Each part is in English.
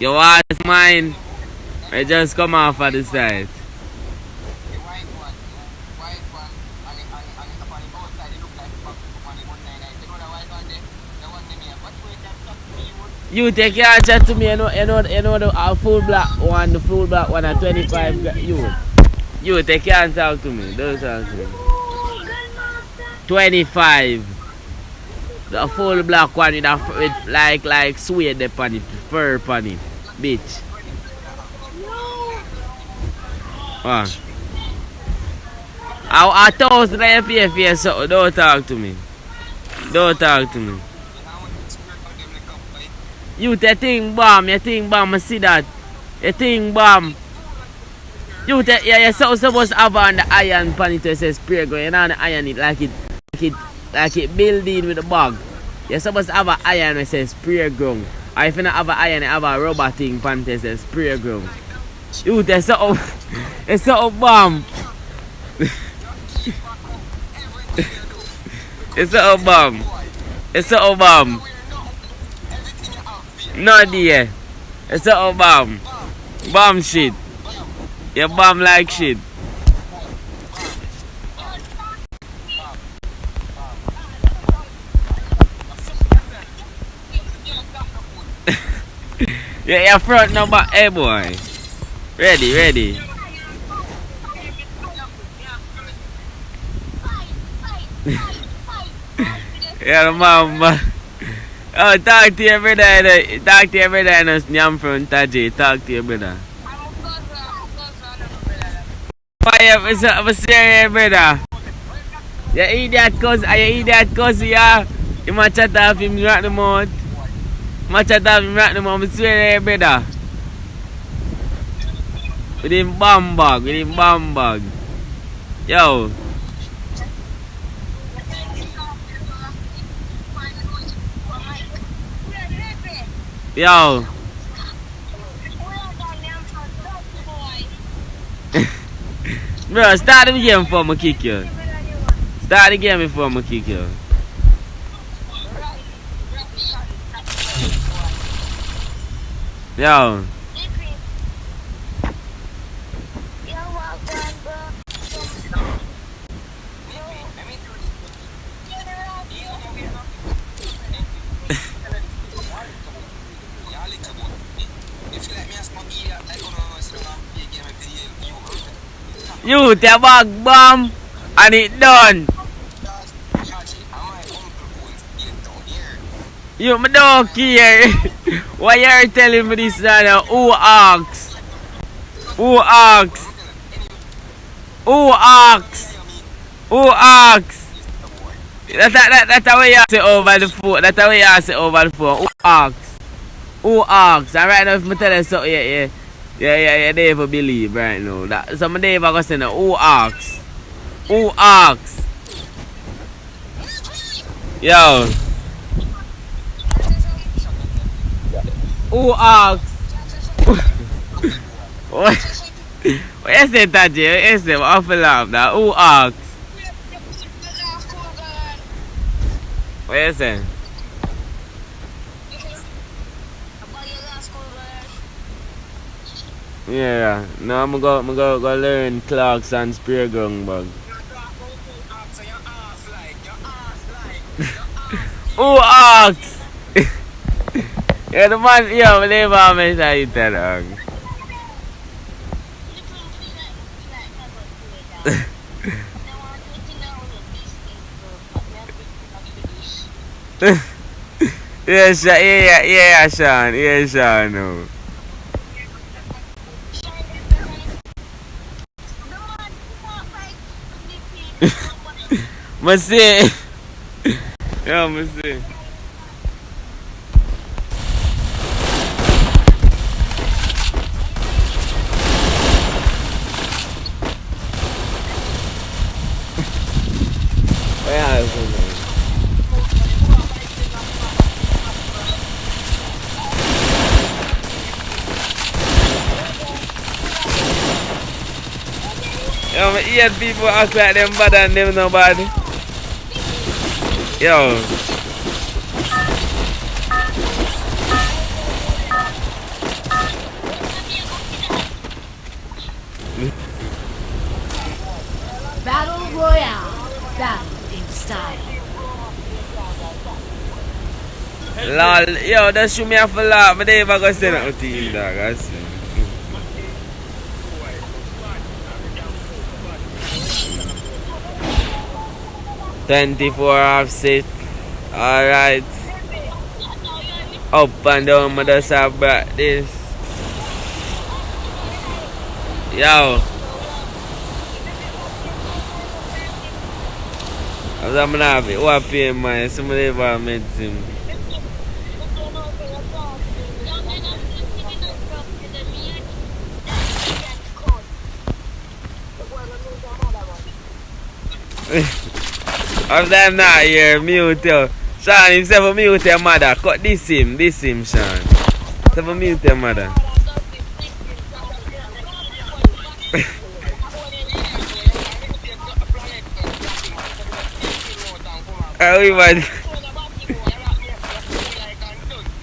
You want mine? I just come off at the side. You take your chat to me, you know the full black one at 25 you take your and talk to me. Don't talk to me. 25. The full black one with like suede upon it, fur upon it. Bitch. What? I 1,000 I pay for you, so don't talk to me. Don't talk to me. You the thing bomb, I see that. You thing bomb. You're supposed to have on the iron pan it says spray gun. You know the iron it like it building with the bag. You're supposed to have an iron that says spray gun. Or if you don't have an iron, you have a rubber thing pan that says spray gun. You it's so bomb. It's so bomb. It's so bomb. No dear. It's so bomb. Bomb shit. You bomb like shit. Yeah, your front number, hey boy. Ready. Yeah, the mama. Oh, talk to your brother. Talk to your brother and us nyam from Taji. Talk to your brother. Why I'm serious, brother? You idiot cuz, yeah. You might chat off him right the mouth. I'm swear, brother. With him bomb bag. Yo. Yo. Bro, start the game before I kick you. Start the game before I kick you. Yo. You the bag bomb and it done. You me don't care. Why you telling me this now? Who asks? That's the way you say over the phone. That's the way you say over the phone. Who asks? And right now if I tell you something, yeah, they never believe right now. That some day if I go say no, who asks? Yo. Who asks? What you say, Taji? What you say? What awful laugh now? Who asks? What you say? Yeah, no, I'm gonna go learn clocks and spray gun bug. Who asks? Yeah, the man, yo, I believe I'm inside that dog. Yeah, Sean, no. Masih. Ya, masih. Yo, my ear people act like them bad and them nobody. Yo. Battle Royale. Battle in style. Lol, yo, that's shoot me off a lot, but they never gonna say nothing to you, dog. I see. 24 offset. Alright. Up and down, but just have back this. Yo. As I'm gonna have it, what pay man? Somebody ever met him. Of them not here, mute you. Sean, himself mute your mother. Cut this him, Sean. Himself mute your mother. How we mad?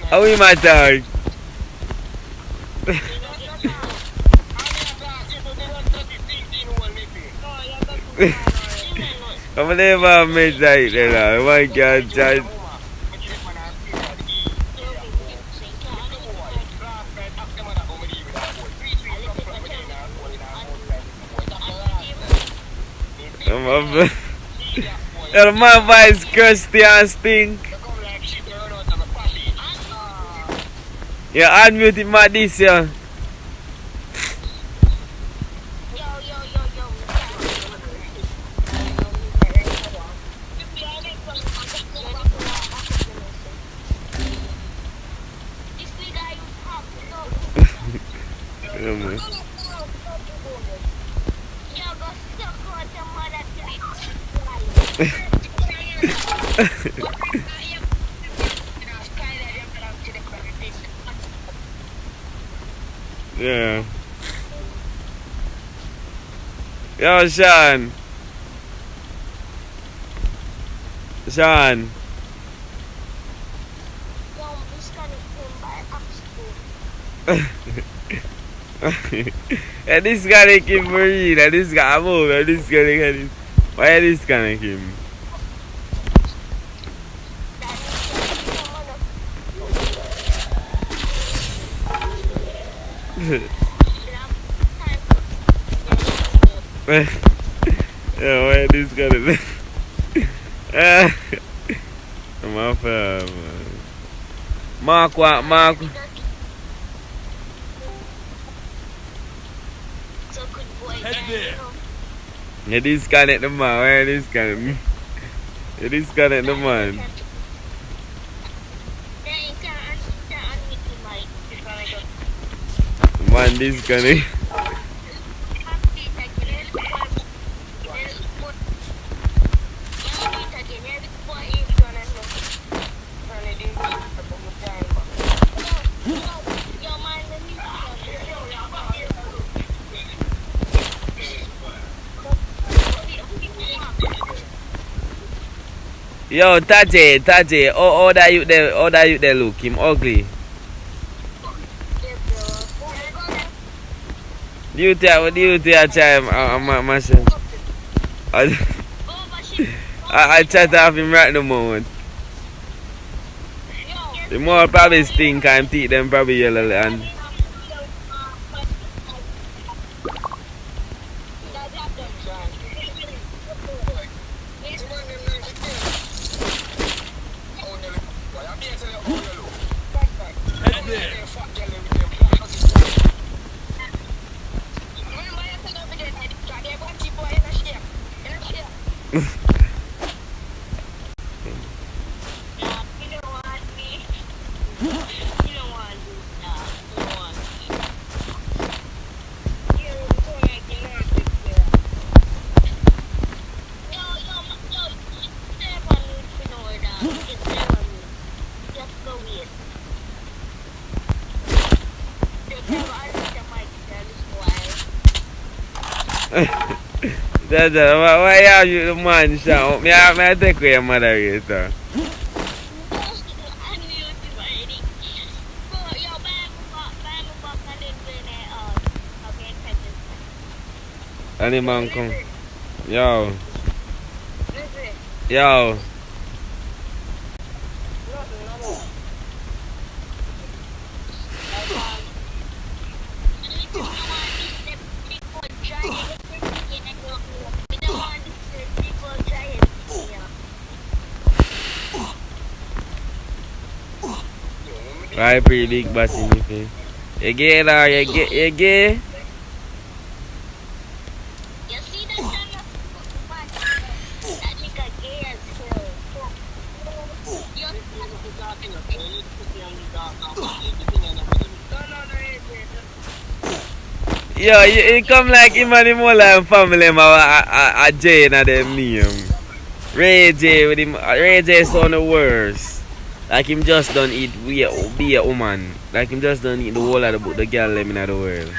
How we mad talk? I'm never made that there. My God, child. My voice crusty and stink. Yeah, unmute my this, yeah. Yeah. Yo, Sean. And this guy came for real. And this guy move. And this guy can. Why this guy came? Yeah, why this guy? My fam. Mark what? Mark. Yeah, disconnect the man. Where disconnect? Yeah, disconnect the man. Man, disconnect. Yo, Taje, all that you there look, him ugly. You tell time, myself. I chat off him right the moment. The more probably stink and teeth them probably yellow and why are you the man shout? Me I take your mother later. And the man come. Yo. Yo. Right, pretty big batty, Nippy. You gay now, you gay? You see that kind of man? That nigga gay as hell. You're talking about it. Yo, you come like him and him whole and family him a J in them name. Ray J with him. Ray J sound the worst. Like him just don't eat be a woman. Like him just don't eat the whole of the girl them in the world.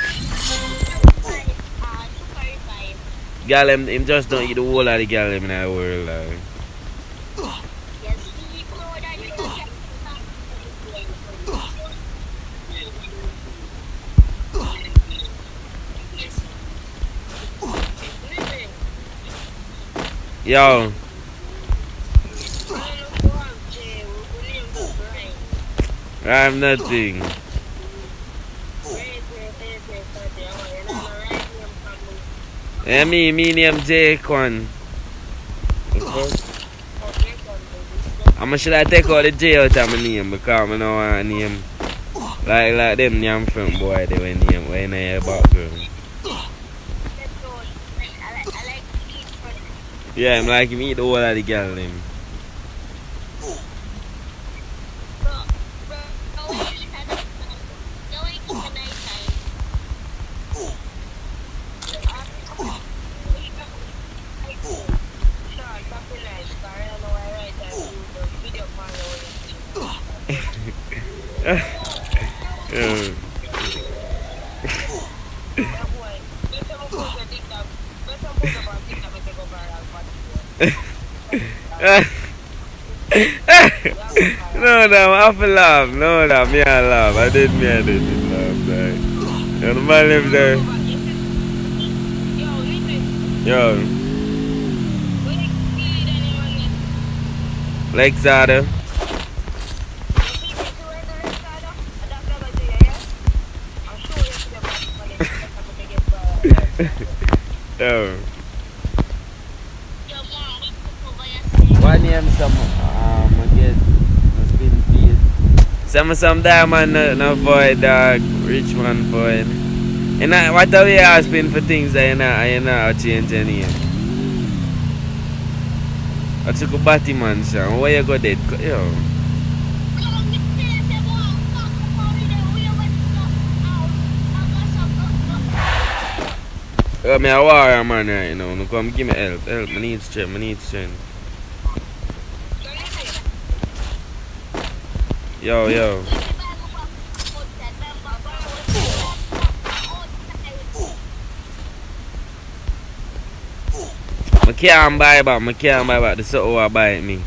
Girl him just don't eat the whole of the girl them in the world. Like. Yo. I'm nothing. Yeah, me name J-Con. I'm should I take all the J out of my name because I don't want to name like them name from boy they were name when I background. Yeah, I'm like him eat the whole of the girl them. No, I feel laugh. No, me I laugh. I did laugh. Like. And the man lives there. Yo. Lakeside. Yo. What name some get spin feed? Some diamond no void dog, rich man void. And what are we asking for things that you not change any? I took a batty man son. Where you go dead? Yo. I'm a warrior man right now. No come give me help. I need strength. Yo. I can't buy back. The something will buy me.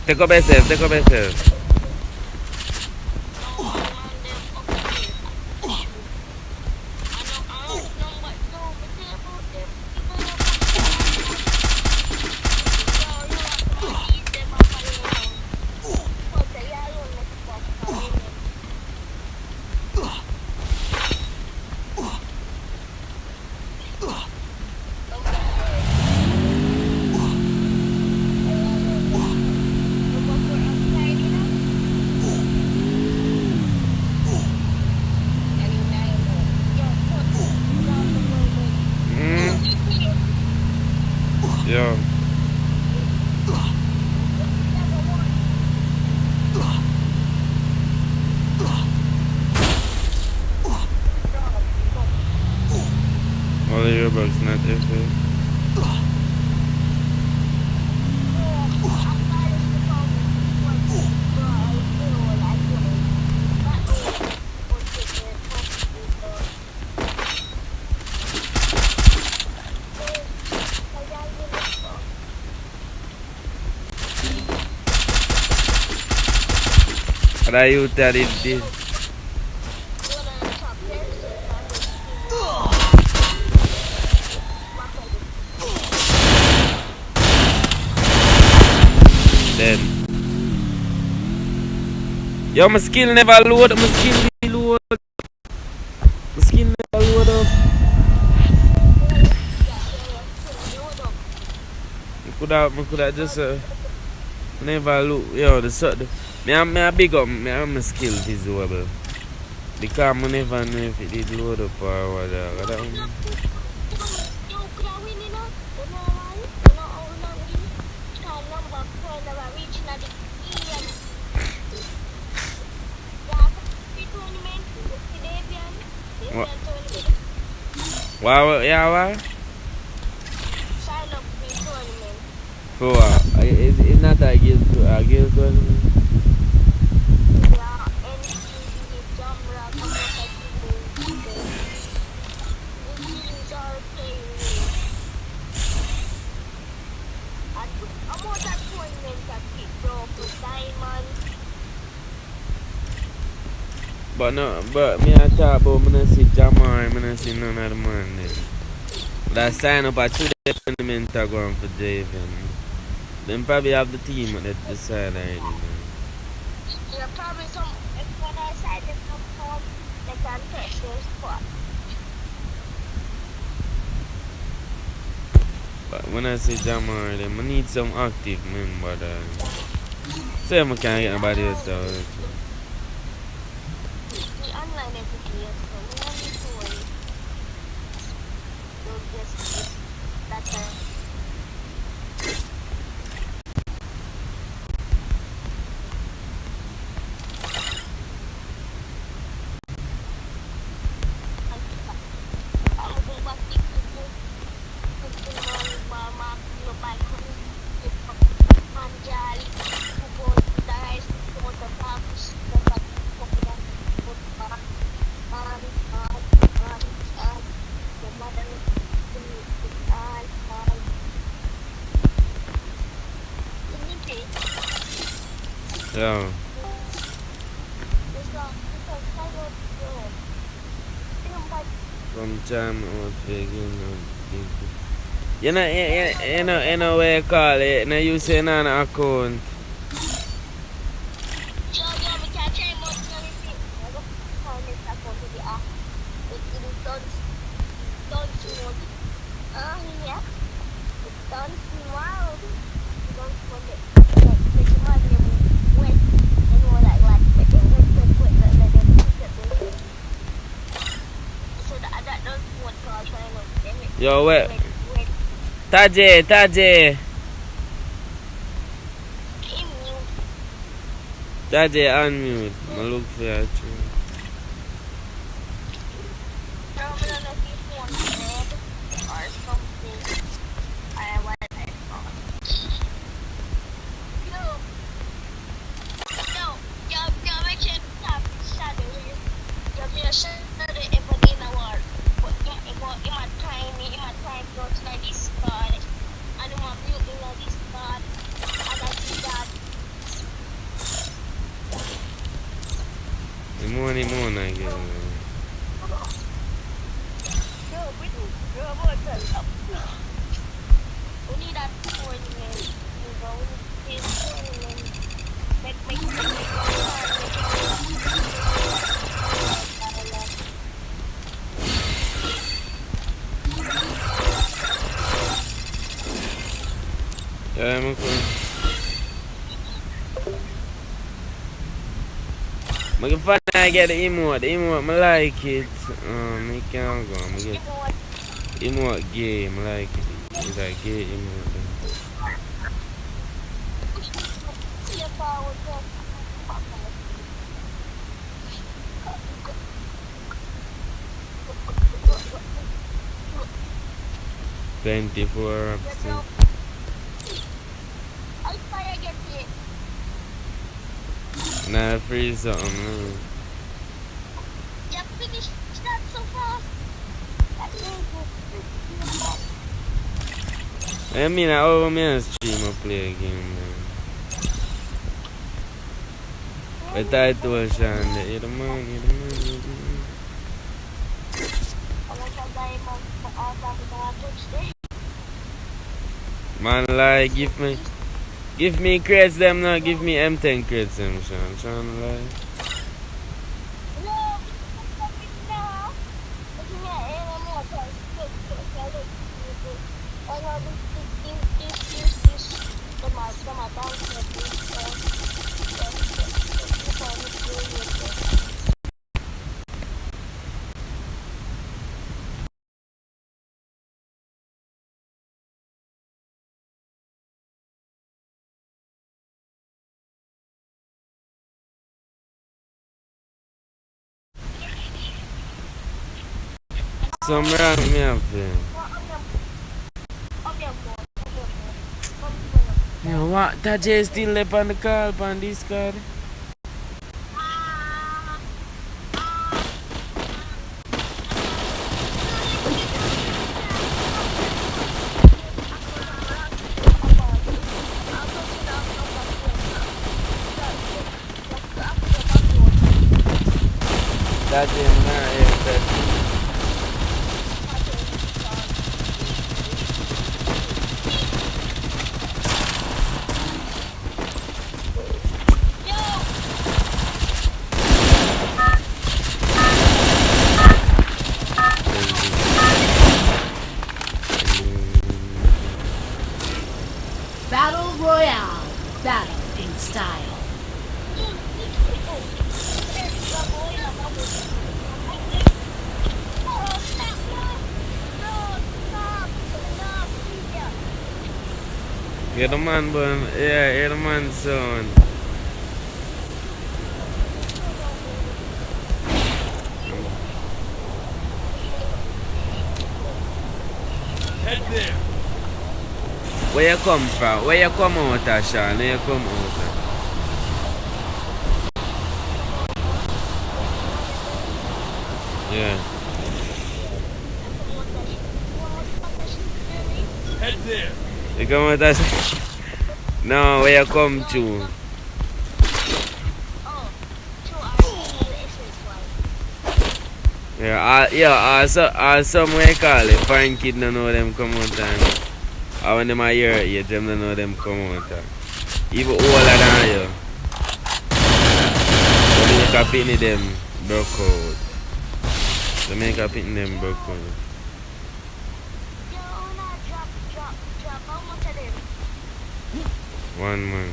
Take up yourself. All of your bugs not FA. What are you telling this? Then yo, my skill never load, my skill reload. My skill never load up. I coulda just never look, yo, me a big up, me have my skill visible. Because I never know if it did load up or whatever. Wow, yeah, what? Sign up for the tournament. For what? It's not a guild tournament? Yeah, anything you need, camera, these are playing. I'm on that tournament that keep bro for diamond. But me I talk about, me not see Jamar, me not see none of the man there. That sign up at 2 tournament are going for Javen. Them probably have the team at the side already, man. Yeah, probably some, if when I side them come, they can test their spot. But when I say Jamar, then I need some active men, but say I can't get nobody else out. We online every day, so we don't need to worry. Don't just that time. Yeah. From time out again. You know where you call it. Now you say on account. Yo, wait. Taje. Taje, unmute. I look for you. More, I guess. Yeah, I'm okay. I can finally get the emote. The emote, I like it. I can't go. I get emote game. I like it. It's like gay emote. 24 You rocks. know, I'll fire get it. Nah, free something. No. You finished that so fast. That is I mean, I over me and stream or play a game, man. But I told Sean that you're the man, you're the man, you're the man. I want a diamond for all time to touch day. Man, like, give me crates them now, give me M10 crates them, Sean. Sean, like. No, it's coming now. But you know, more times. I have this. The my bounce of this. Some rock me up there. Yeah, what? That J still left on the call, on this card? That J not here, that. Battle Royale. Battle in style. You're the man, but yeah, you're the man, son. Head there. Where you come from? Where you come out of, Sean? Where you come out of? Yeah. Head there. You come out of... No, where you come to? Yeah, some way call it. Foreign kid don't know them come out and... Or when them are your age, them don't know them come out and... Even older than you. Jamaican pitney them broke out. Jamaican pitney them broke out. One man.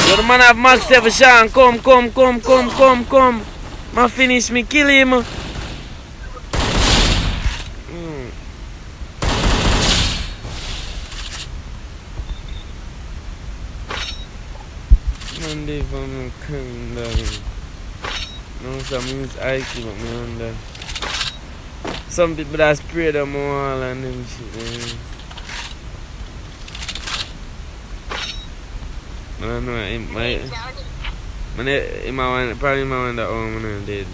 Yo, the man have Max 7, Sean. Come. Ma finish me, kill him. Monday for me coming down. No, some use ice, but me under. Some people that spray them all and them shit. I don't know, probably my one that I'm dead.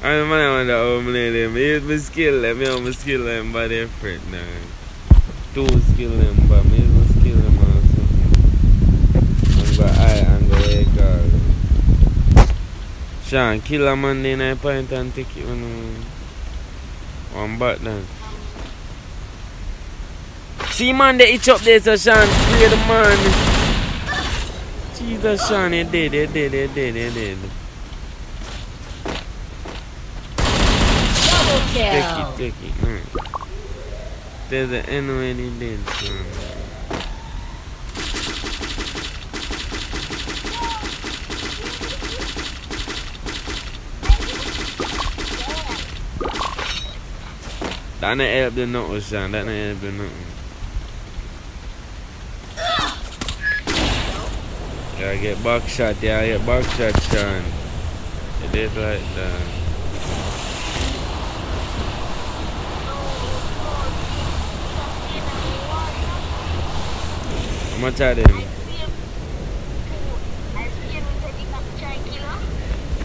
I wonder how I'm dead. Me skill them, me skill them by their friend now. Two skill them, but me skill them also. And go high and go away call. Sean, kill a man then I point and take it one back down. See man, they itch up there so Sean, spray the man. Jesus, Sean, you're dead. Double kill. Take it, man. There's an end when he did, son. That not help the nothing, Sean. That not help the nothing. Yeah, get back shot, yeah, get back shot, Sean. You did like that. How much are them?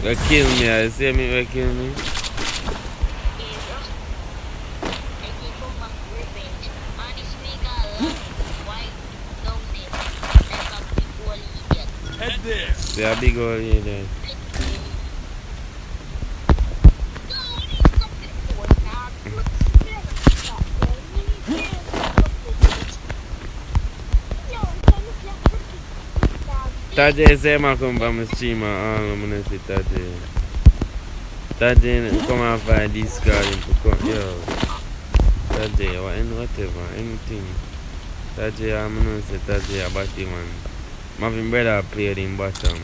They kill me, I see me, they kill me. Head there. They are big old here then. Tajay say I come from my stream and all I'm gonna say Tajay. Tajay come and find this guy to come, yo. Tajay, whatever, anything. Tajay, I'm gonna say Tajay about him man. My brother played in bottom.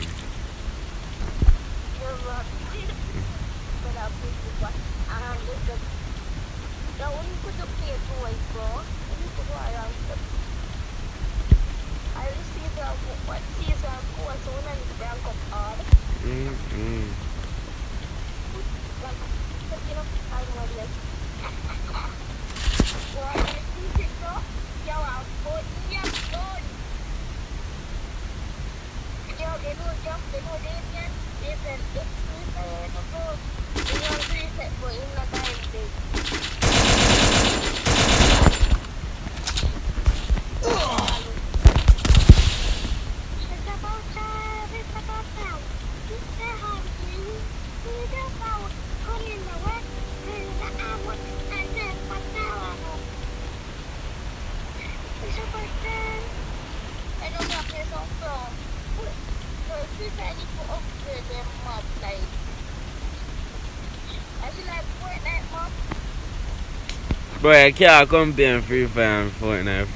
Boy, I can't compare Free Fire and Fortnite.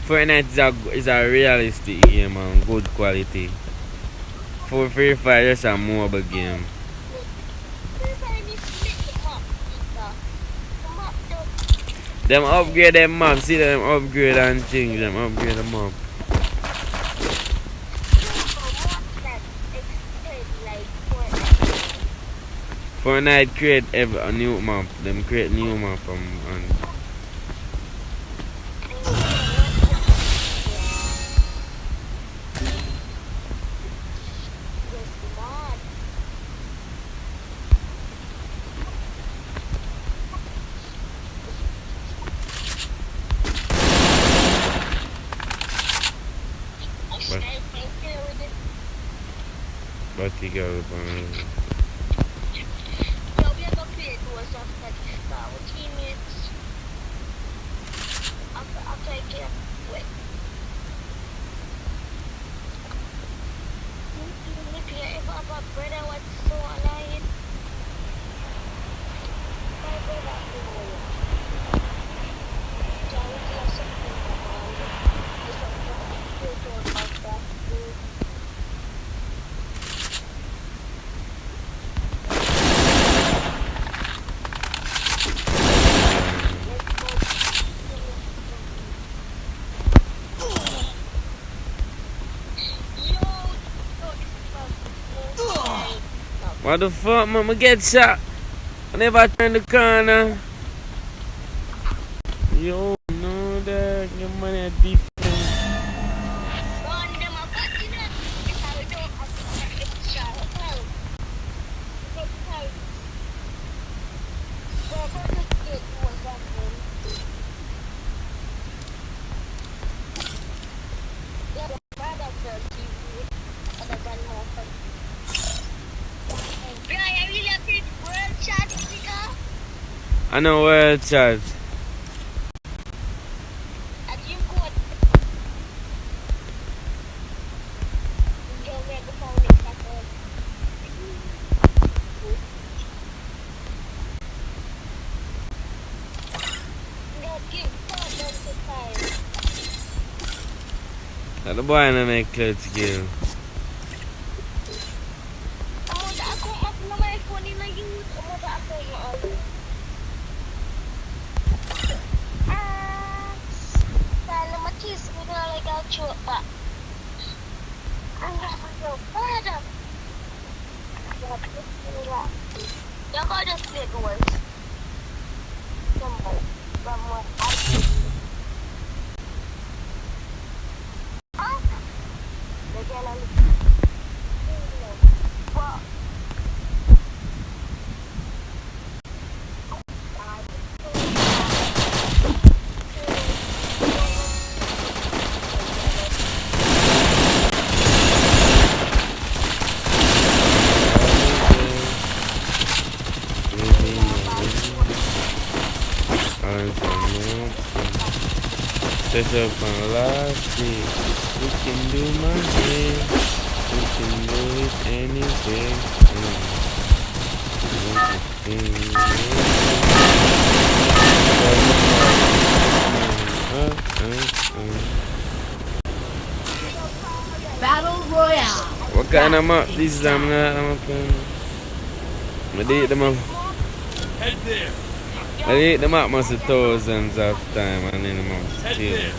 Fortnite is a realistic game and good quality. For Free Fire, just a mobile game. Them upgrade them map, see them upgrade and things, them upgrade the map. Fortnite create a new map, them create new map and but you go what the fuck, man? I get shot. I never turn the corner. Yo, no, that your money different. I know where it's at. The boy na make clear to give. Sana machis, we gonna like out you, but Y'all gotta just play doors. Somebody. Someone. Huh? They're gonna look. Well. Set up on last day. You can do my thing. You can do it anything. Battle Royale. What kind of map this is? I'm playing. I did them up. Head there. I did them up must thousands of time and then I'm Head still. there.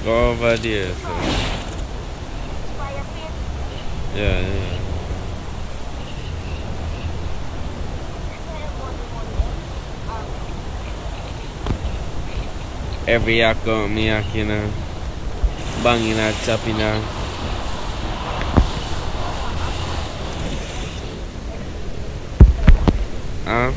Go over there, so. Yeah. Every account me hacking banging and chopping Huh?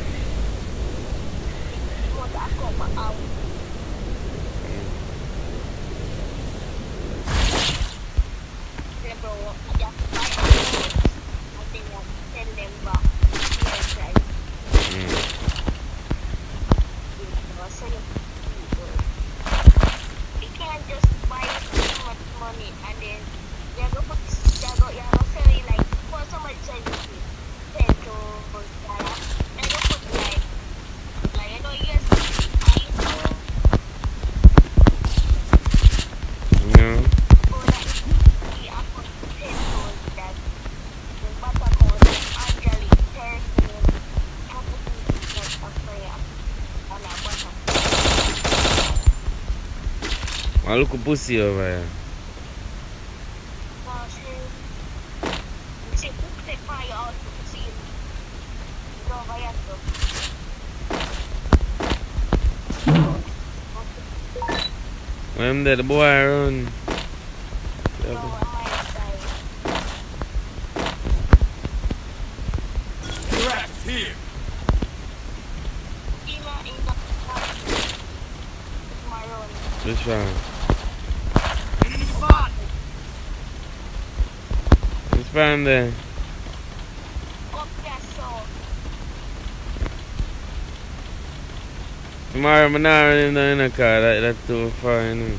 I look a pussy over here. When the boy run. Cracked here. Which one? Enemy spot. Which one there? Tomorrow I'm not running in the car, that's too far, you know.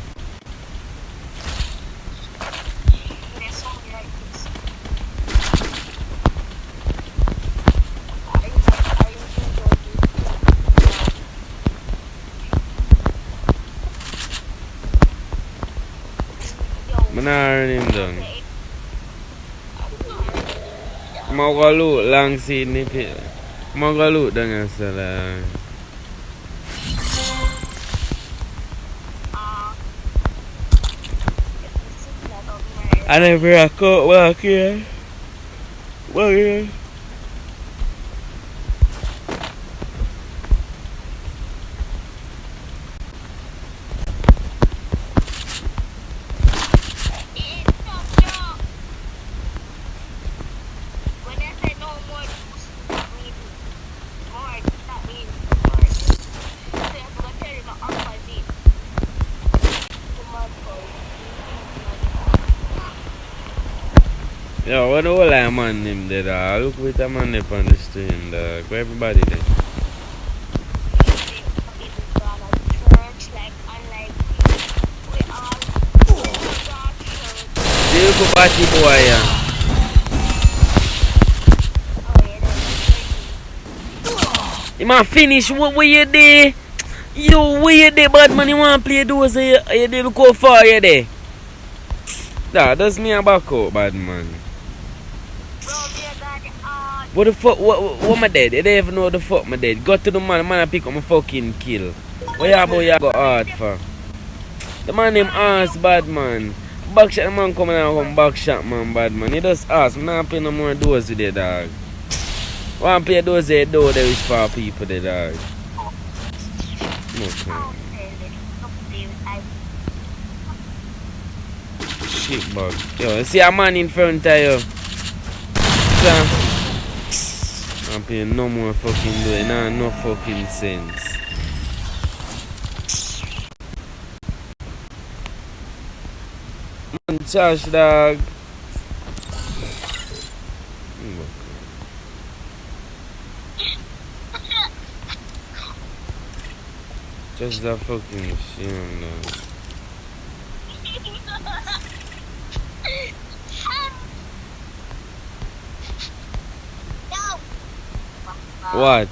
I'm not running down. I'm going to look long seat Nippy. I'm going to look down and say I never caught walk here. Walk here. Yo, what the whole man name there? Look with a man up on the stream, dog. Go everybody there. You go party boy, yeah. You man finish what you there? You where you there, bad man? You want to play those? You there look how far you there? That's me a back out, bad man. What the fuck? What my dead? You don't even know what the fuck my dead. Go to the man I pick up my fucking kill. What you about you go hard for? The man named ass bad man. Backshot man coming out from backshot man, bad man. You just ask, I'm not pay no more doors with the dog. One pay those there door there is for people the dog. Okay. Shit bug. Yo, you see a man in front of you. I'm paying no more fucking door. Nah, no fucking sense. Man, trash dog. Just that fucking shame, dog. What?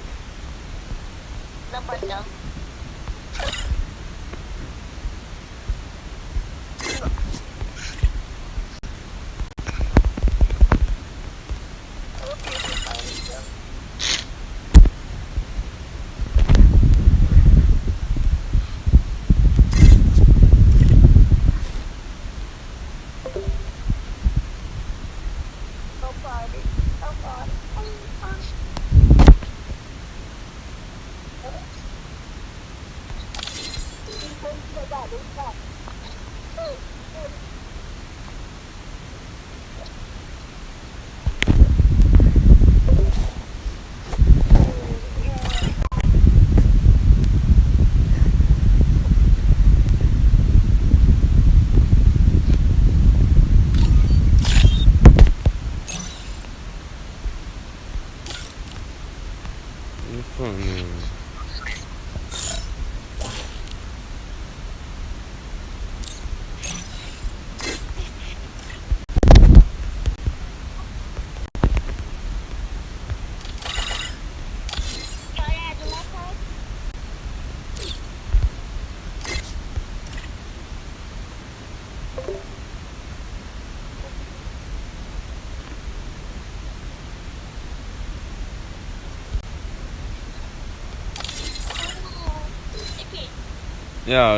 Yeah.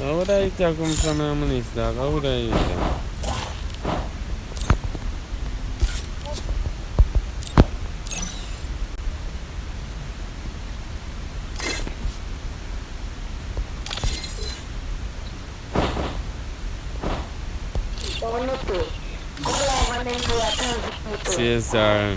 How would I take him from a minute, dog? How would I use them? CSR,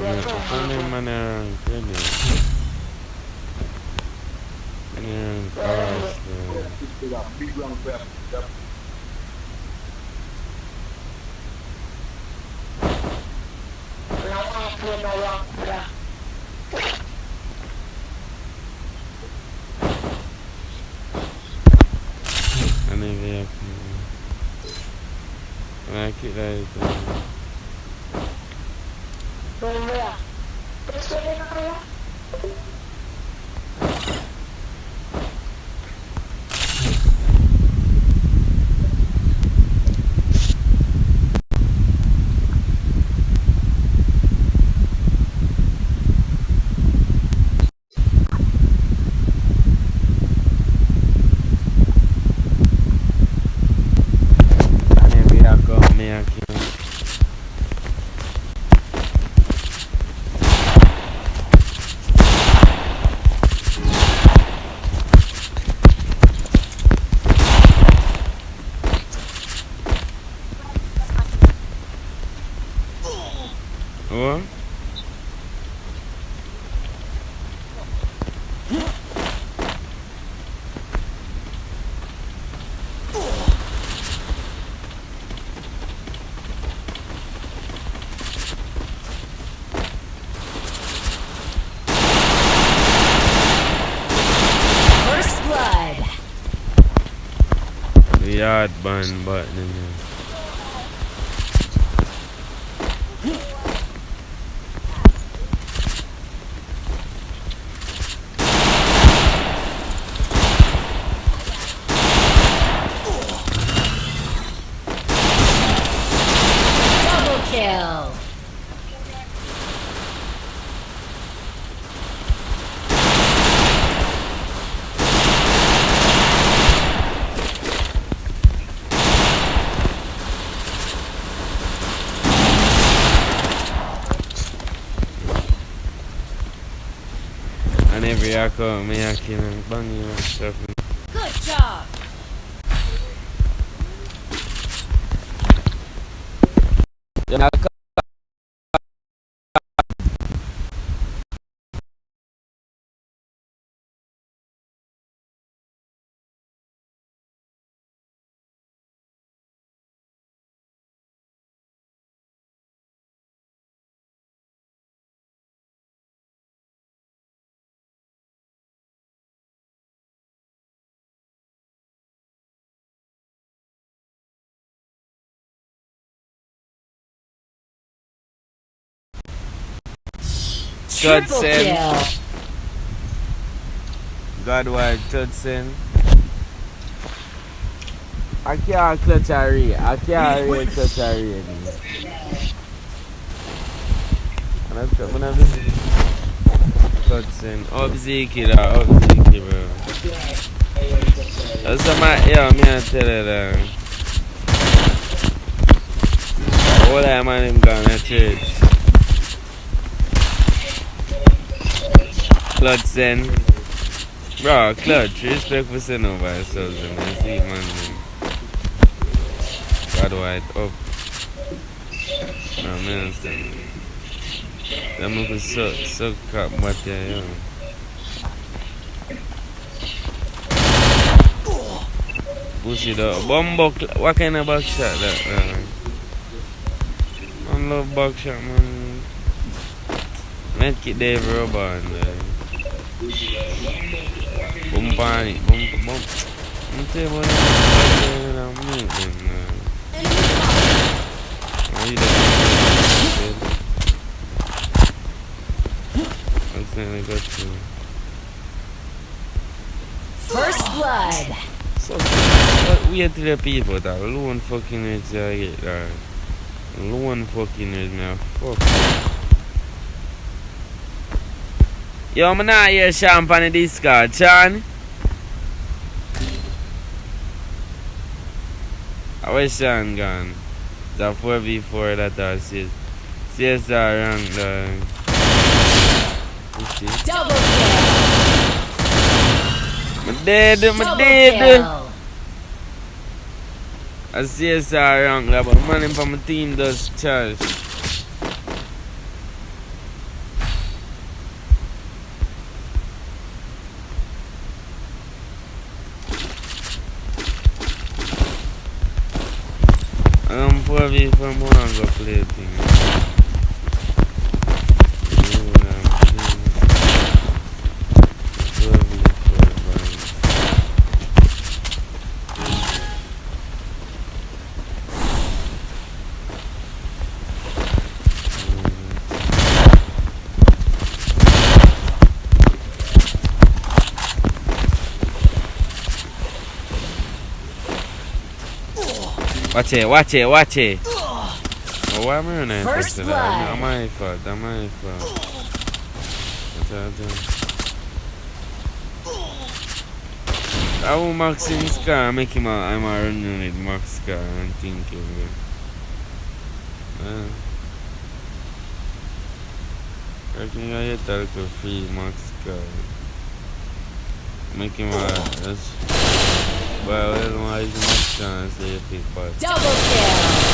What? First blood. yard band button. Double kill. And every account me I kill and bang you and stuff. Good job. Yeah, Triple Judson. kill. Godward Judson. I can't clutch a ray. I can't really clutch a ray. And I'm coming up with Judson. Obzeki, bro. That's my, yeah, me I tell you that. All that man him gone to church. Judson. Bro, clutch, respect for saying over ourselves, man. See, man. God white up. No, man, I'm looking so crap, but yeah, pussy though. Bumbo, what kind of back shot that, man? Man, love back shot, man. Make it Dave Rubber and bump on it, bump. I'm telling you, I'm moving, man. How you doing? I'm saying I got to. First blood. So, what weird to the people that alone fucking words I get that. Alone fucking words, man. Fuck. Yo, I'm not here, Sean, on the Discord, Sean. Where's Sean gone? The 4v4 that I said. CSR rank, Double kill. I'm dead. Double kill. I CSR rank, but man from my team does charge. I'm 4v from one go play thing. Watch it. Oh, why am I running? First blood. I'm my fault. I will max his car, make him I'm running with max car and thinking. I think I get that free max car. Make him well, I don't know how much chance they pick, but Double kill.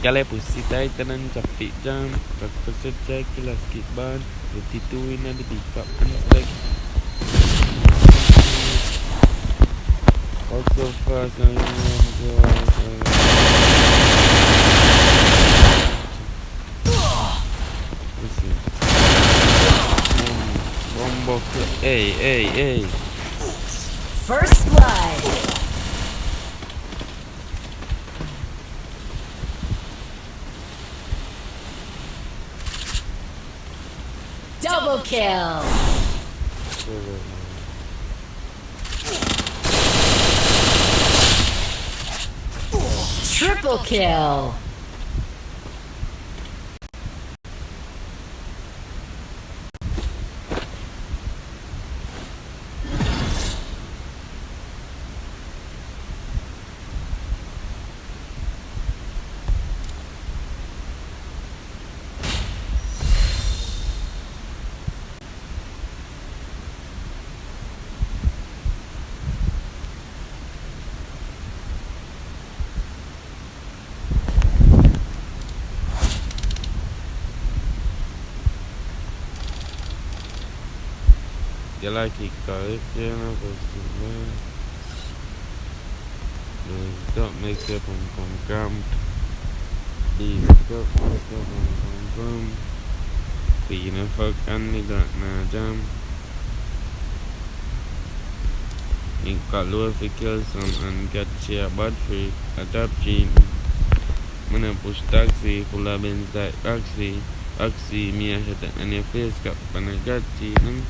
Gale pussy tighter than traffic jam. Cockpit check, killer skip band. 52 in the big pop and flex. Also fast and listen. Bombo. Hey. First blood. Double kill. Triple kill. You like it, guys? Yeah, no, don't make it from gum. Please, don't make it from gum. Clean and fuck and they got no jam. You got low for kill some and get cheer bad free. A top gene. When I push taxi, full of bins like oxy. Oxy, me I hit it in your face cup and I got cheating.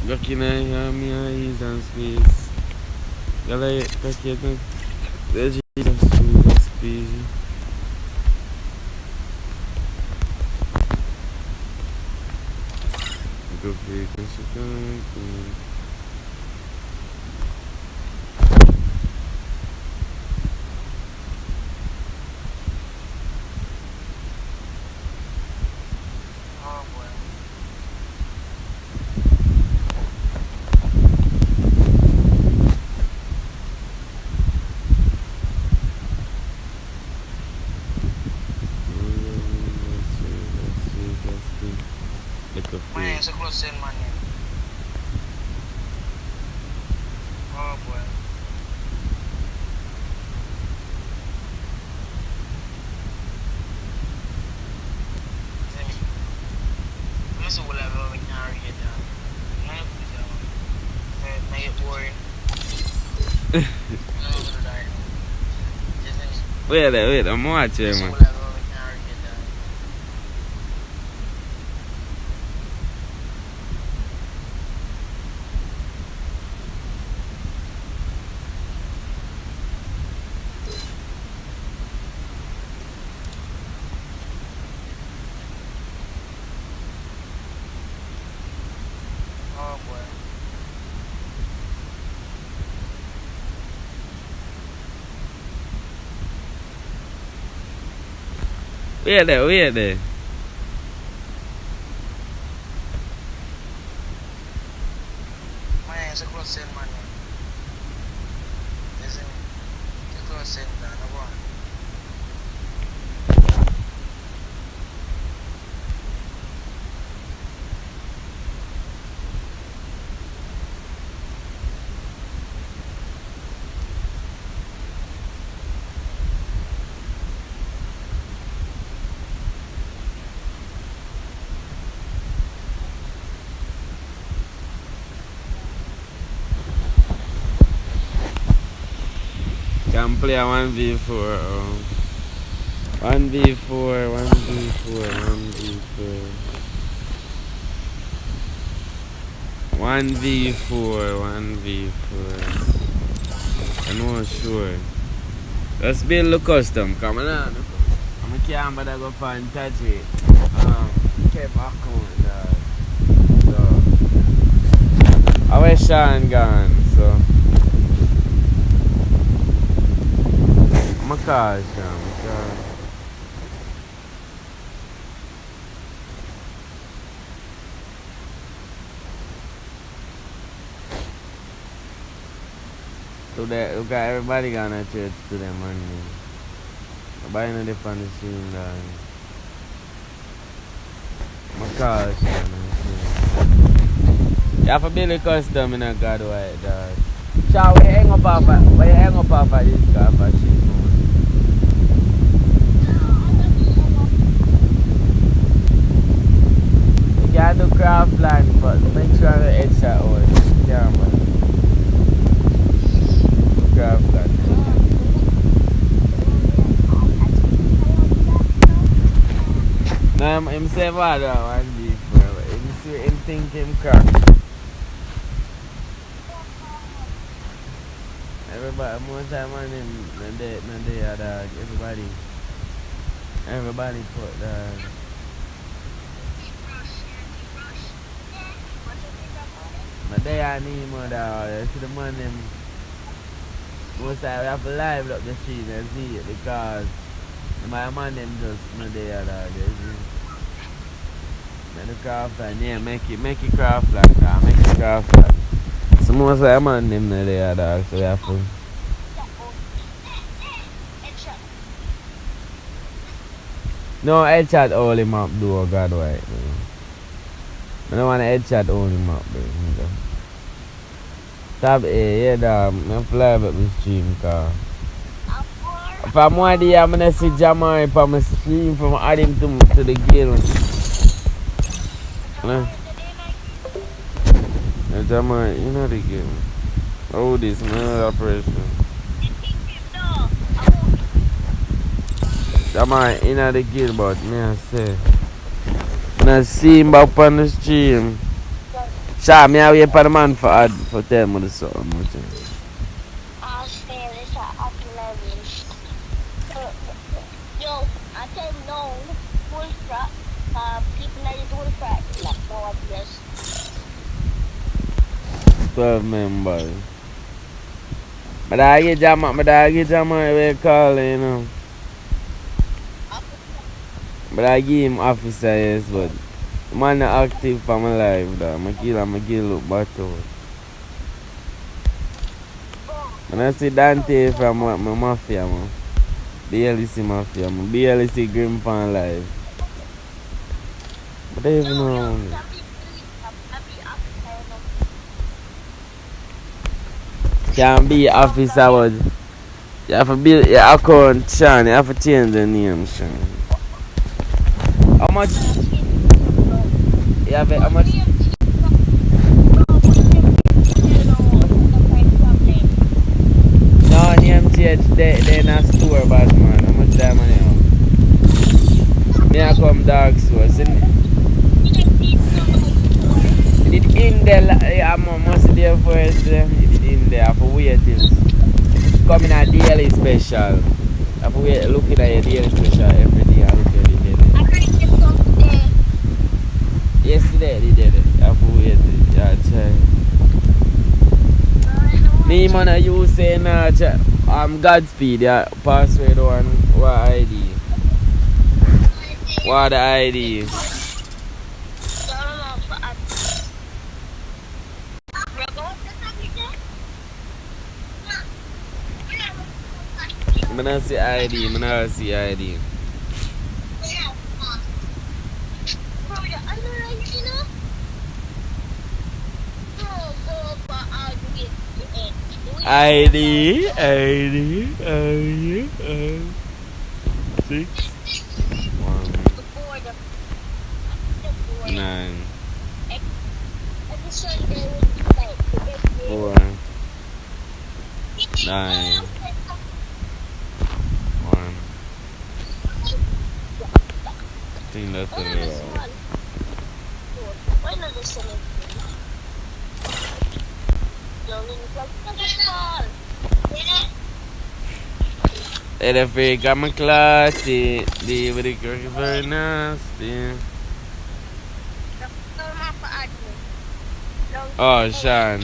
Looking at my eyes and squeeze. Gala, kaki na. There's Jesus, squeeze. Go for it, Man, it's a close in, man. Oh boy. This is what I've ever carried it down. None of this down. Make it boring. No, I'm gonna die. Wait, I'm watching, This is man. what I've ever carried it down. Oh boy. Wait there. Man, it's a close in, man. Isn't it? It's a close in, man. No one. Can play a 1v4. 1v4. 1v4. I know sure. Let's build the custom. Come on. I'm a camera that go find touch it. Keep back on that. So I wish Sean gone, so I'm a car, Sean. Today, everybody gonna church today, Monday. Buying a different stream, dog. My car, son. You have to build a custom in a God white, dog. Shaw, where you hang up off this car for shit, man? You can do craft line, but make sure the headshot out. Yeah, man. Craft line. No, him say what one beef, bro. Him think him crack. Everybody, most time on him, no day, dog. Everybody put dog. No day on him, dog. You see the man him. Most time we have to live up the street and see it because my man them just no day, dog. Make the craft line, yeah, make it craft line, dog. Make it craft line. So most of them on them no day, dog. So we have to. No headshot only map do a God white, bro. I don't want a headshot only map, bro. Tab A, yeah, dog. I'm fly up the stream, car. If I'm one day, I'm gonna see Jamaican from my stream from adding to the guild. Jamaican, you know the guild. Oh, this man operation. Jamaican, you know the guild, but me I say. When I see him back on the stream. Sha, me I wait for the man for tell me the something. I'll stay this at 11. Yo, I said no. Full truck. People like full truck. Like, no, I guess. 12 members. But I get Jamaican we call, you know. But I give him officer, yes, but the man not active for my life, though. I kill look better. When I see Dante from my mafia, man. BLC mafia, man. BLC Grim Fan Live. But they even know. Can't be officer, but you have to build your account, Sean. You have to change the name, Sean. How much? You have how much? No, the MTH, they not store, bad man. How much time on you? Me I come dark source. You did in there, I must be there first. You did in there, I have to wait till. Coming at daily special. I have to wait, looking at your daily special every day. I look at it. Yesterday they did it. I have to wait. Yeah, try. Me man, you say nah, Godspeed, yeah, password one, what ID? What the ID? I'm not see ID, I'm not see ID. ID. 6 1 9 4 9 1. I think that's the right. And if we got my classy, the very nasty. Oh, Sean.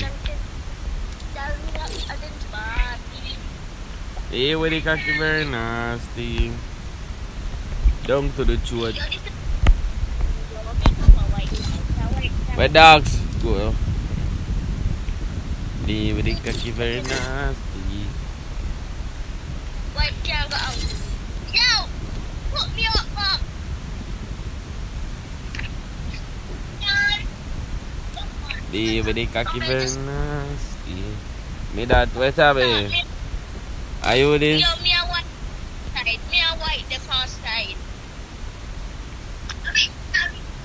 Hey, with the cocky very nasty. Down to the throat. Where dogs go? Hey, with the cocky very nasty. White can't go out. Yo! With the cocky very nasty. Me that wet up eh. Are you this? Yo, me a white side. Me a white the past side.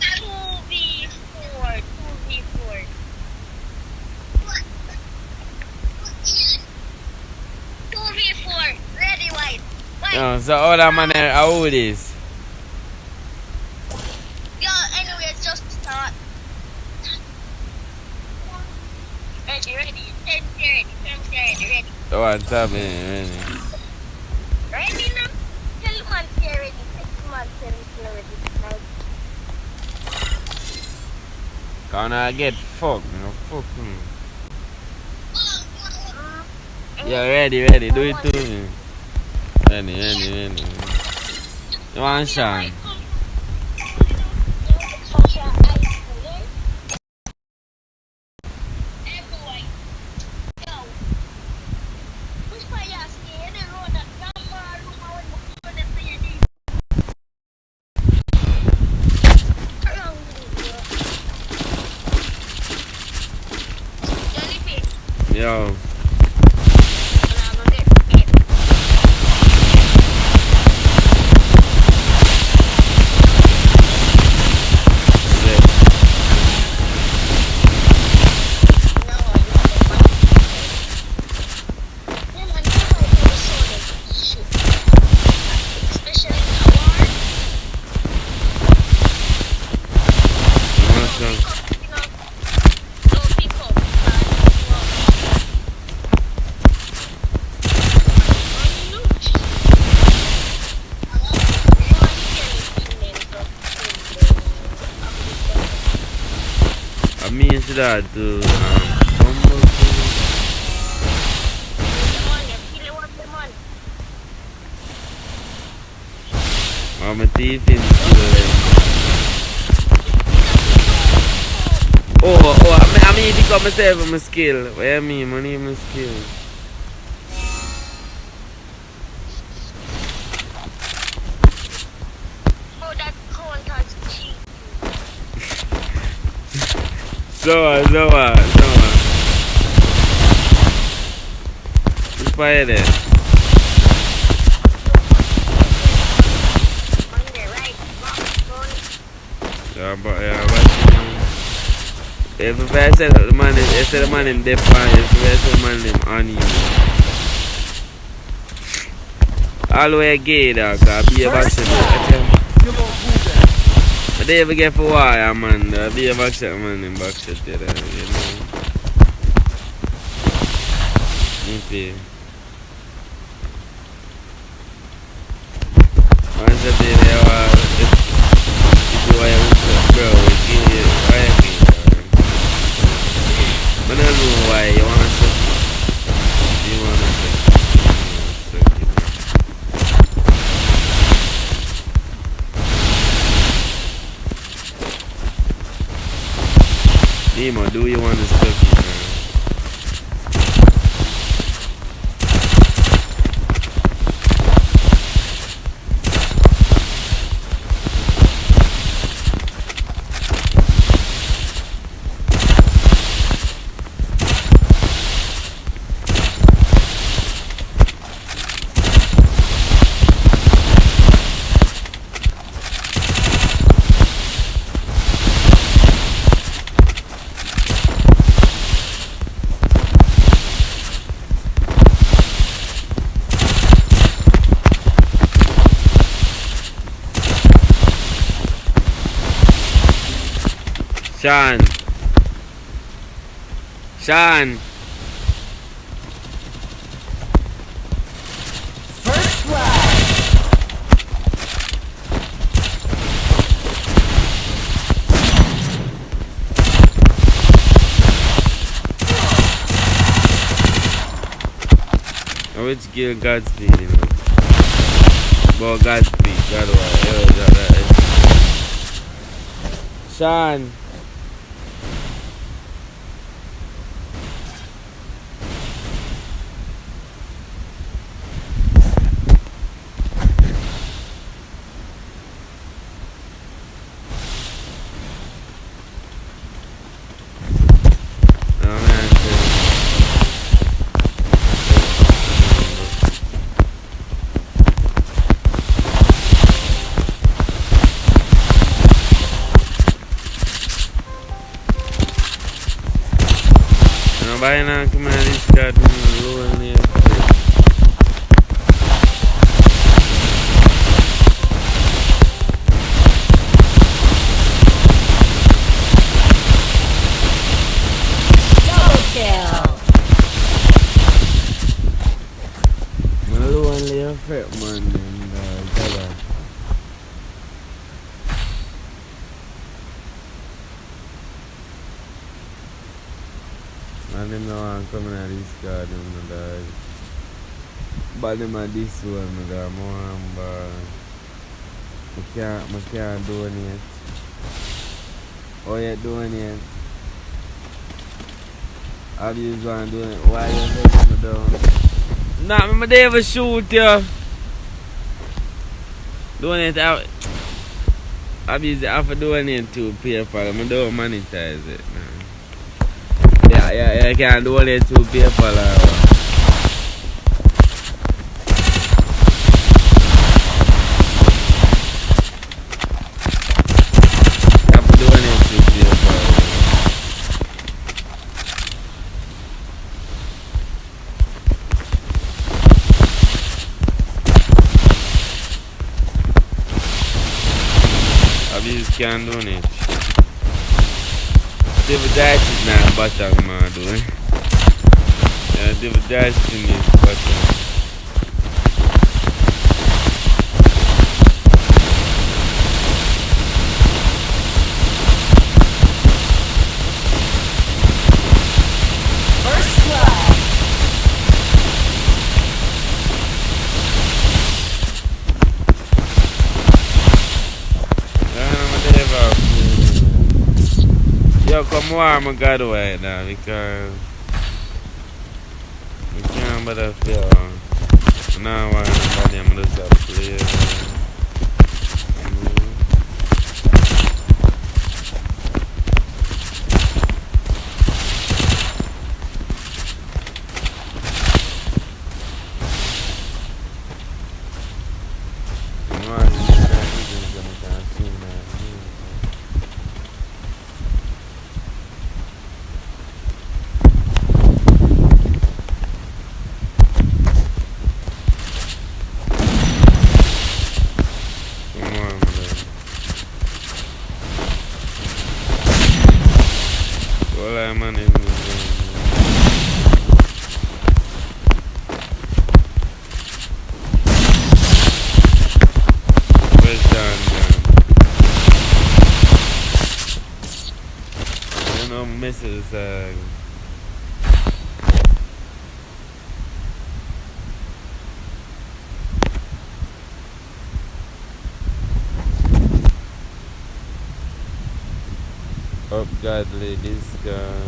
2v4. 2v4. 2v4. Ready, white. White. No, so all that man how old is? Yo, anyways, just start. Ready. 10 ready. Ready. What's up, man? Ready now? Tell the man to ready. Tell the man to ready. Can I get fucked? No, fuck me. Yeah, ready. Do it to me. Ready. You want Sean? Yo. That to I'm a thief in I mean to come myself my skill. What you mean? Money my skill. Zoa. Inspire there. If I said the man in deaf, if I said the man in on you. Always gay dog, be a vaccine. They ever get for why, man? Be a vaccine man in backshot there, you know. Nippy. Once a day they are if you are bro, why I don't know why you wanna suck. You wanna suck. Nemo, do you want to suck it, man? Sean. First blood. Oh, which gear Godspeed, you know? Well, Godspeed, Sean. Bye now, come on, this card low and near. Double kill. Low and near effect, man. And, and them now I'm coming at this card, dog. But them at this one, dog. I can't do it. Oh, you doing it? How do you want to do it? Why you taking me down? Nah, I'm never shoot you. Doing it out. Obviously, after doing it to paper, I don't monetize it. Man. Yeah, I can't do it to paper. Can't do it. David Dice is not bottom, man, doing. Yeah, David Dice is bottom. First blood. Yo, come on, I'm God right now because we can't but I feel now I nobody I'm just a player. Misses up godly this guy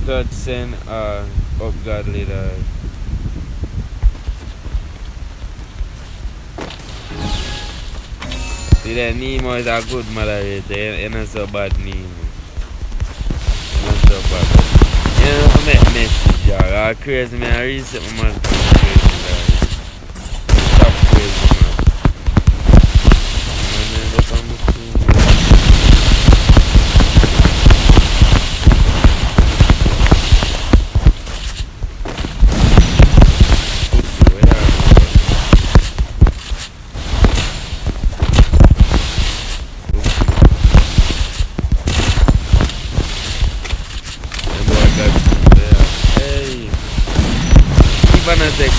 God send up godly that see that Nemo is a good moderator and not so bad Nemo. You know, I make message, y'all. I crazy, man. I reset my man. Crazy, stop crazy, man. And then look on the screen.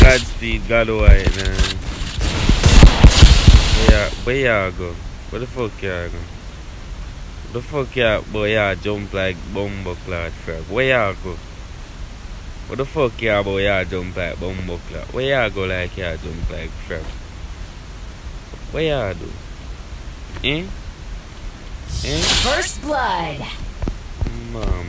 Godspeed, God white, man. Where y'all go? Where the fuck y'all go? Where the fuck y'all, boy, y'all jump like bumbleclad frog? Where y'all go? Where the fuck y'all, boy, y'all jump like bumbleclad? Where y'all go like y'all jump like frog? Where y'all do? Eh? First blood. Mama.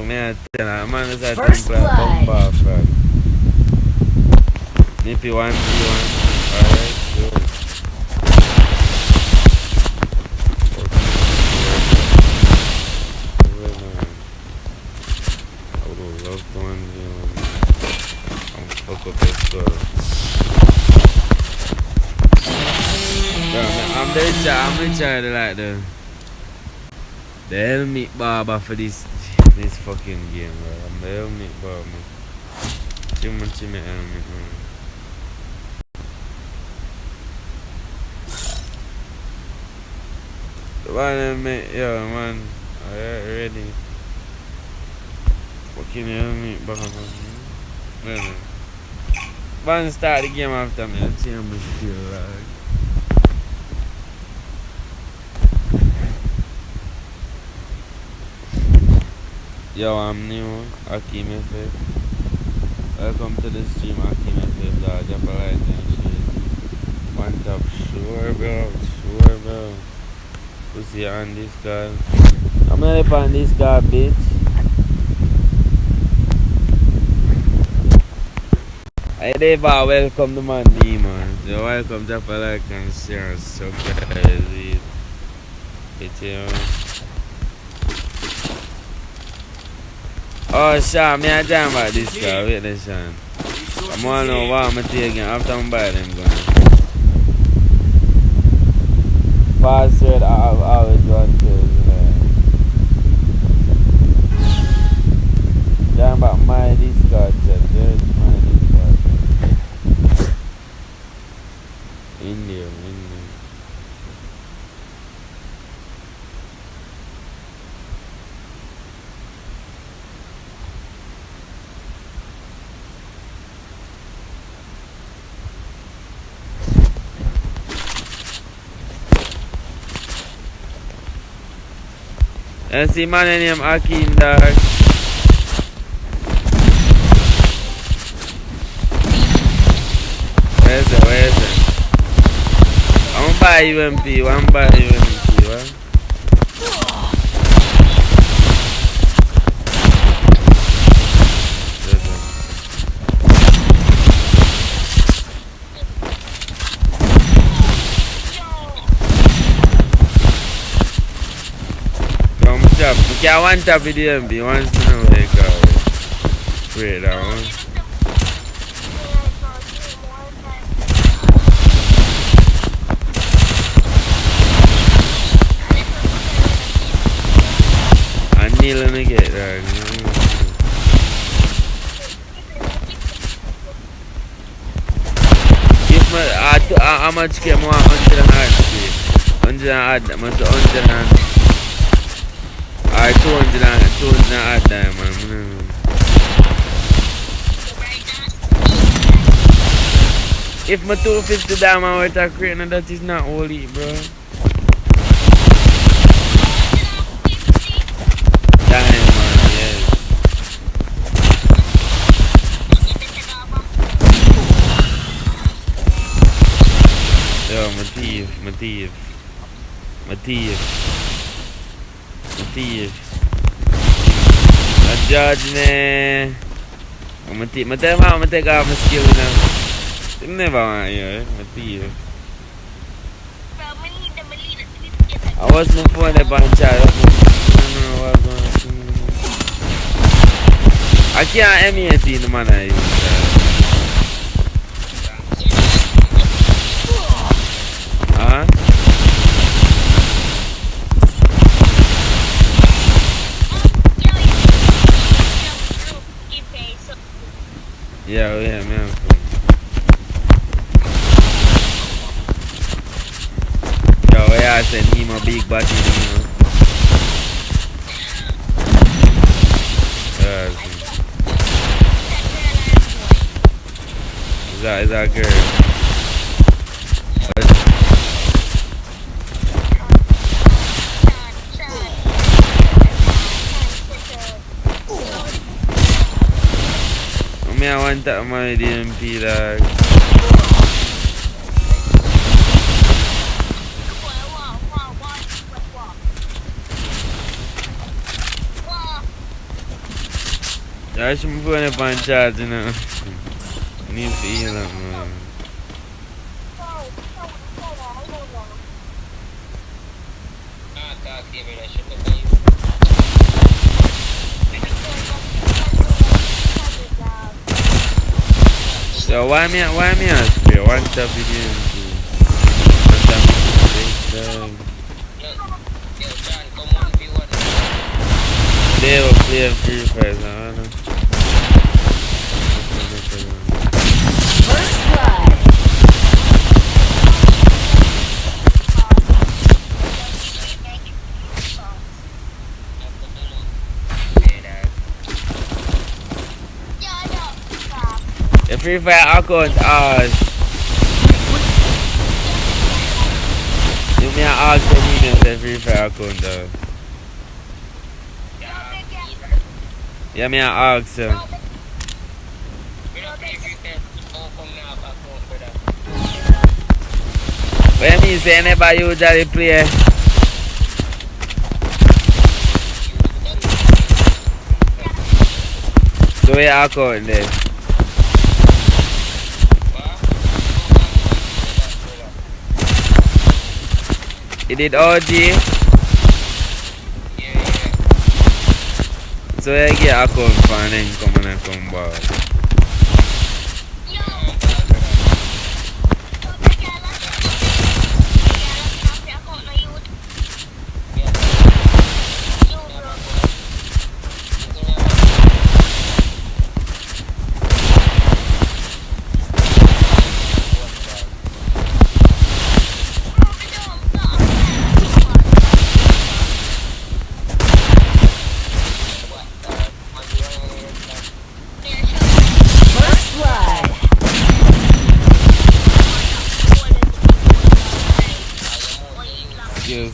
dog, man, I tell you, man, is a First temple blood. bumper, fam. Nippy 1v1. Alright, good. I would have loved 1v1. I'm fuck up this stuff. I'm the child like the helmet barber for this fucking game, bro. I'm the helmet barber. Too much in my helmet, man. The one helmet, yo, man. Alright, ready. Fucking helmet barber, man. Man, start the game after me. I change my skill, like. Yo, I'm new, Akim FF. Welcome to the stream, Akim FF, dog. Drop a like and shit. One top, sure, bro. Pussy on this guy. I'm gonna live on this guy, bitch. Hey, Deva, welcome to my knee, man. You're welcome, drop a like and share. So crazy. Bitch, yo. Oh, Sean, me a jam about this car. Wait there, Sean. I want to know what I'm taking after I'm buy them gun. Password I have always wanted. Jam about my discard chat. There's my discard chat. In there. And see man name Akim, dog. Where's it? I'm gonna buy UMP, what? I want to be the MB, once to know where it goes. Wait, that one. I kneel and get that. Give me, how much came 100 and hard? 100 and hard, must 100 and. I 200 add that, man. If my 250 diamond worth of crane, that is not holy, bro. Diamond, yes. Yo, my thief. Not judge me. I'm tell me how to take off my skill now. You never want you, my thief. I was my phone up on chat. I don't know what's going on. I can't aim anything, the man. Huh? Yeah, man. Yo, I said he my big body, you know. Is that girl? I want that my DMP, dog. I should be putting up on charge, you know. I need to heal up, man. So why me ask you? One tap again. One tap. They will play Free Fire, I don't know. First blood. The Free Fire account, you may ask the email the Free Fire account, Yeah, me ask you. What you mean say never usually play? So your account then? You did OG? So you get a account for and then come and come back.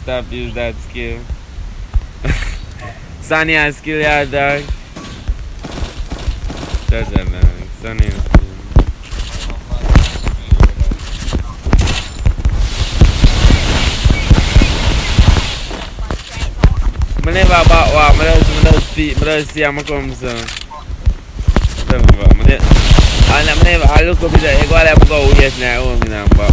Stop use that skill. Sunny has skill yeah dog. That's a dog. Sunny has skill. I never bought one, I just see I'm come so. I look up there, I go there, I go yes now, I'm going to buy one.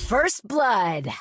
First blood.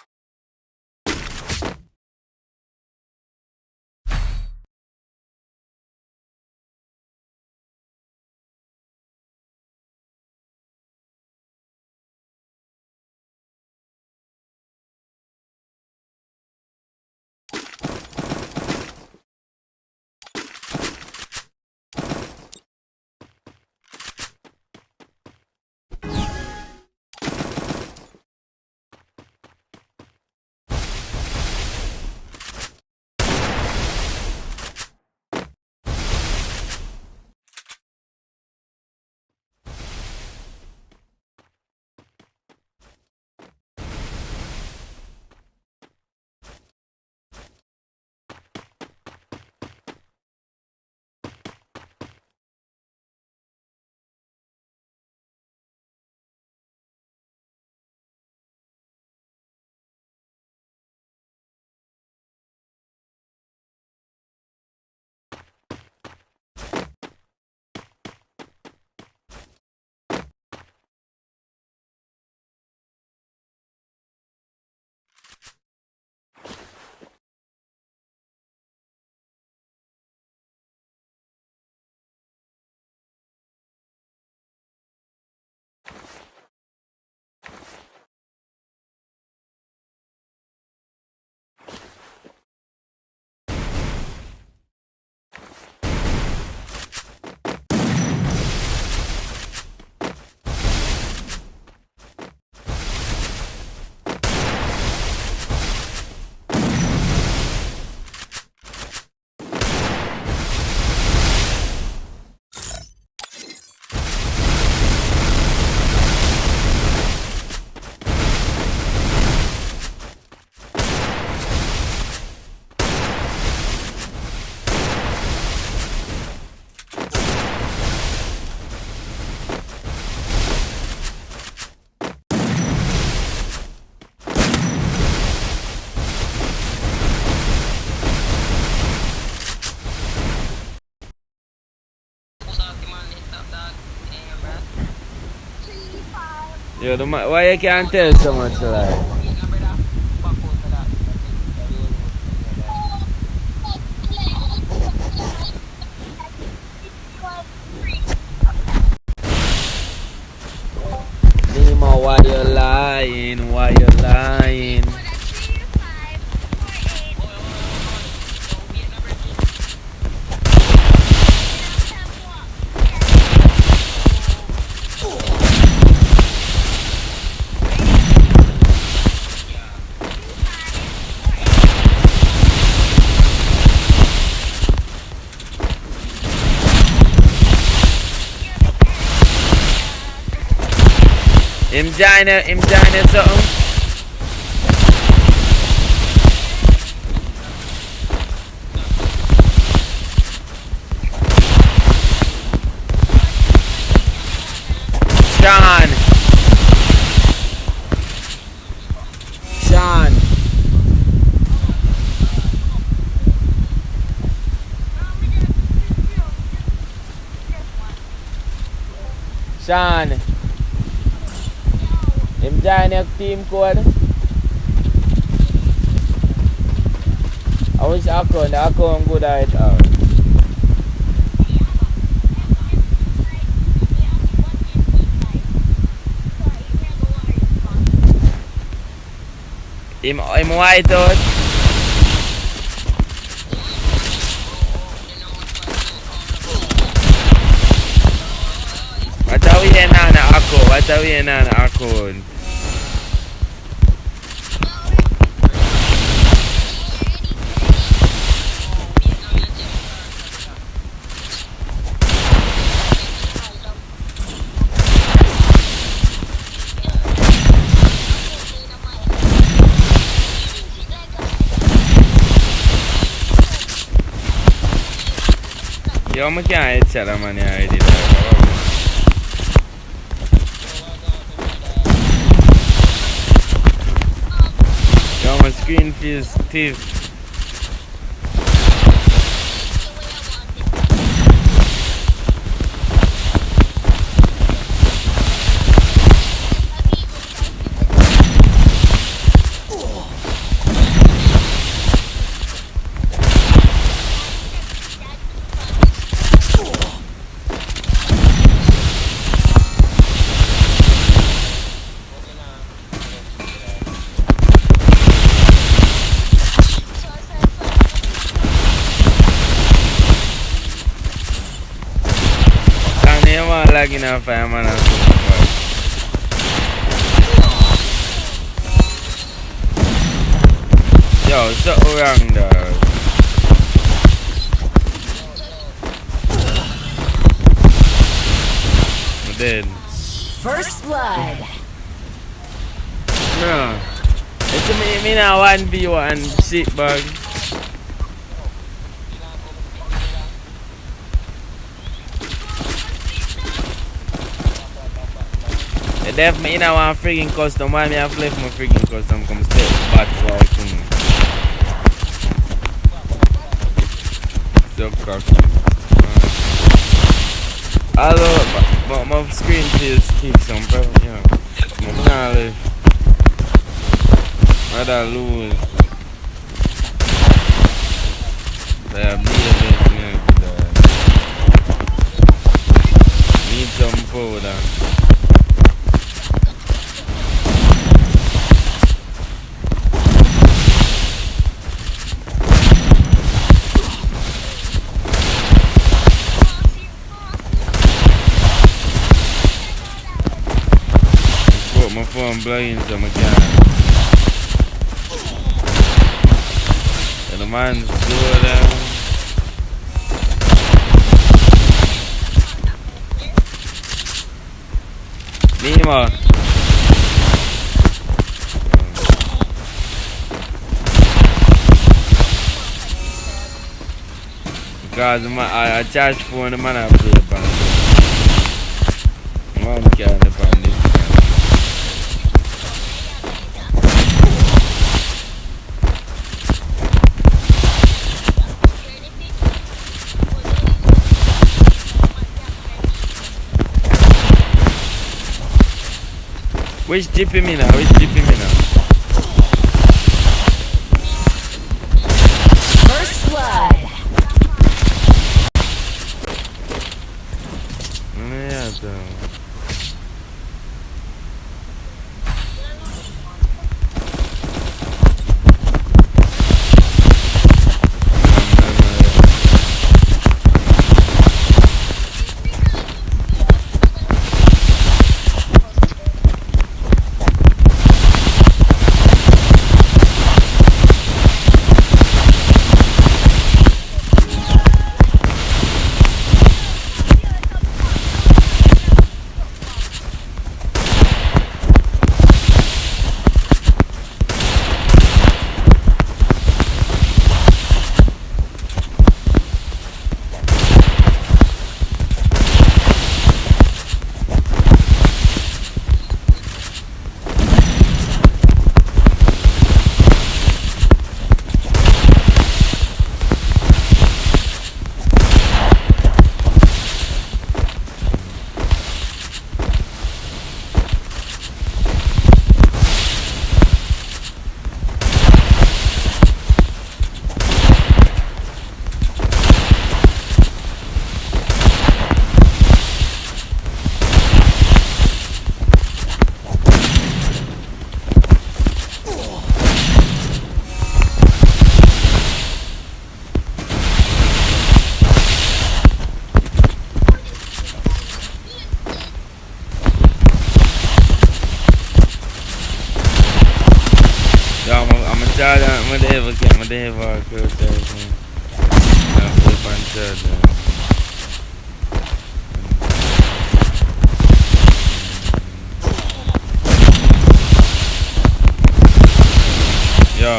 Yo, why you can't tell so much like? Nemo, why you lying? Why you lying? Him join something. Sean. Him join your team code. I wish the account good at it out. Him white out. What are we in on the account? What are we in on the account? Yo, I can't hit that man already. Yo, my screen feels stiff. Lagging out for a man. Yo, something wrong there. I'm dead. First blood. No. It's me now 1v1 shit bag. Def me in a one freaking custom. Why me have left my freaking custom come stay back so I can so cocky. Although but my screen feels keep some problem, yeah. I'm not live. Rather lose. They have need some powder. My phone blowing so I can't. And the man's slow down. Mimo. Because I charge phone the man I play upon it. Mom can't upon this. Which Jippy me now? Which Jippy me now? First blood. Yeah, though. They have our crew station. I'll flip on charger. Yo.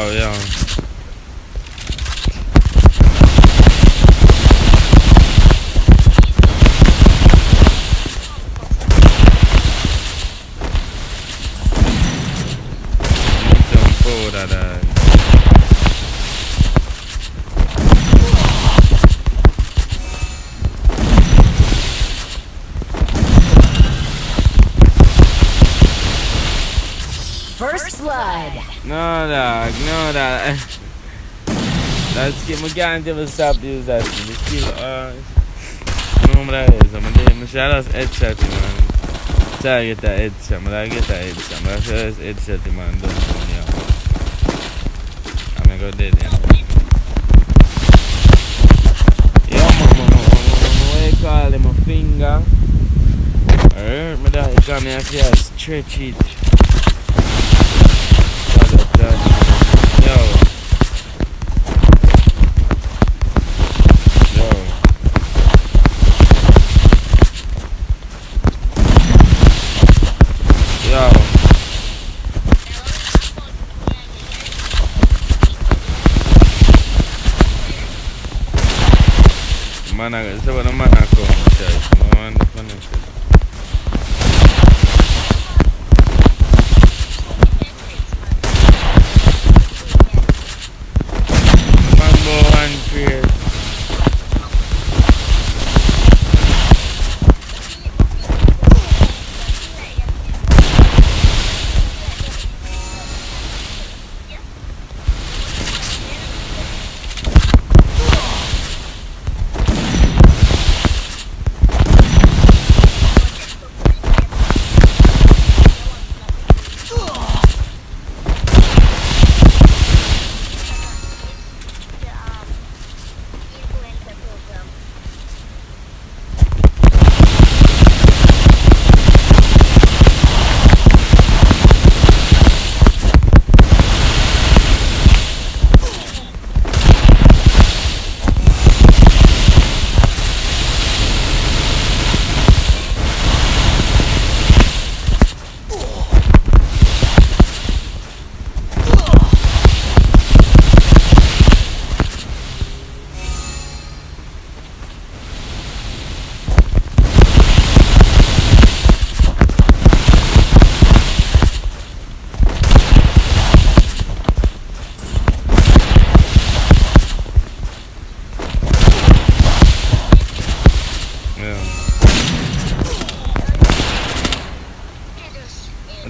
Need some food at that. First blood. No, dog, no, dog. That skill, I can't even stop using that skill. The skill, no, what that is. I'm going to shout out headshot, man. Try to get that headshot, man. I get that headshot, man. I show this headshot, man. Don't do me out. I'm going to go dead, yeah. Yo, what you call him, a finger? Alright, my dog, you come here, if you stretch it. Mana, sebab nama aku macam mana mana. Mambo one create.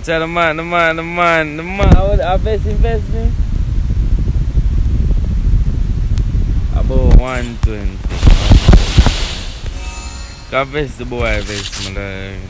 tell the man. I invest me. About 120. God bless the boy, bless my dog.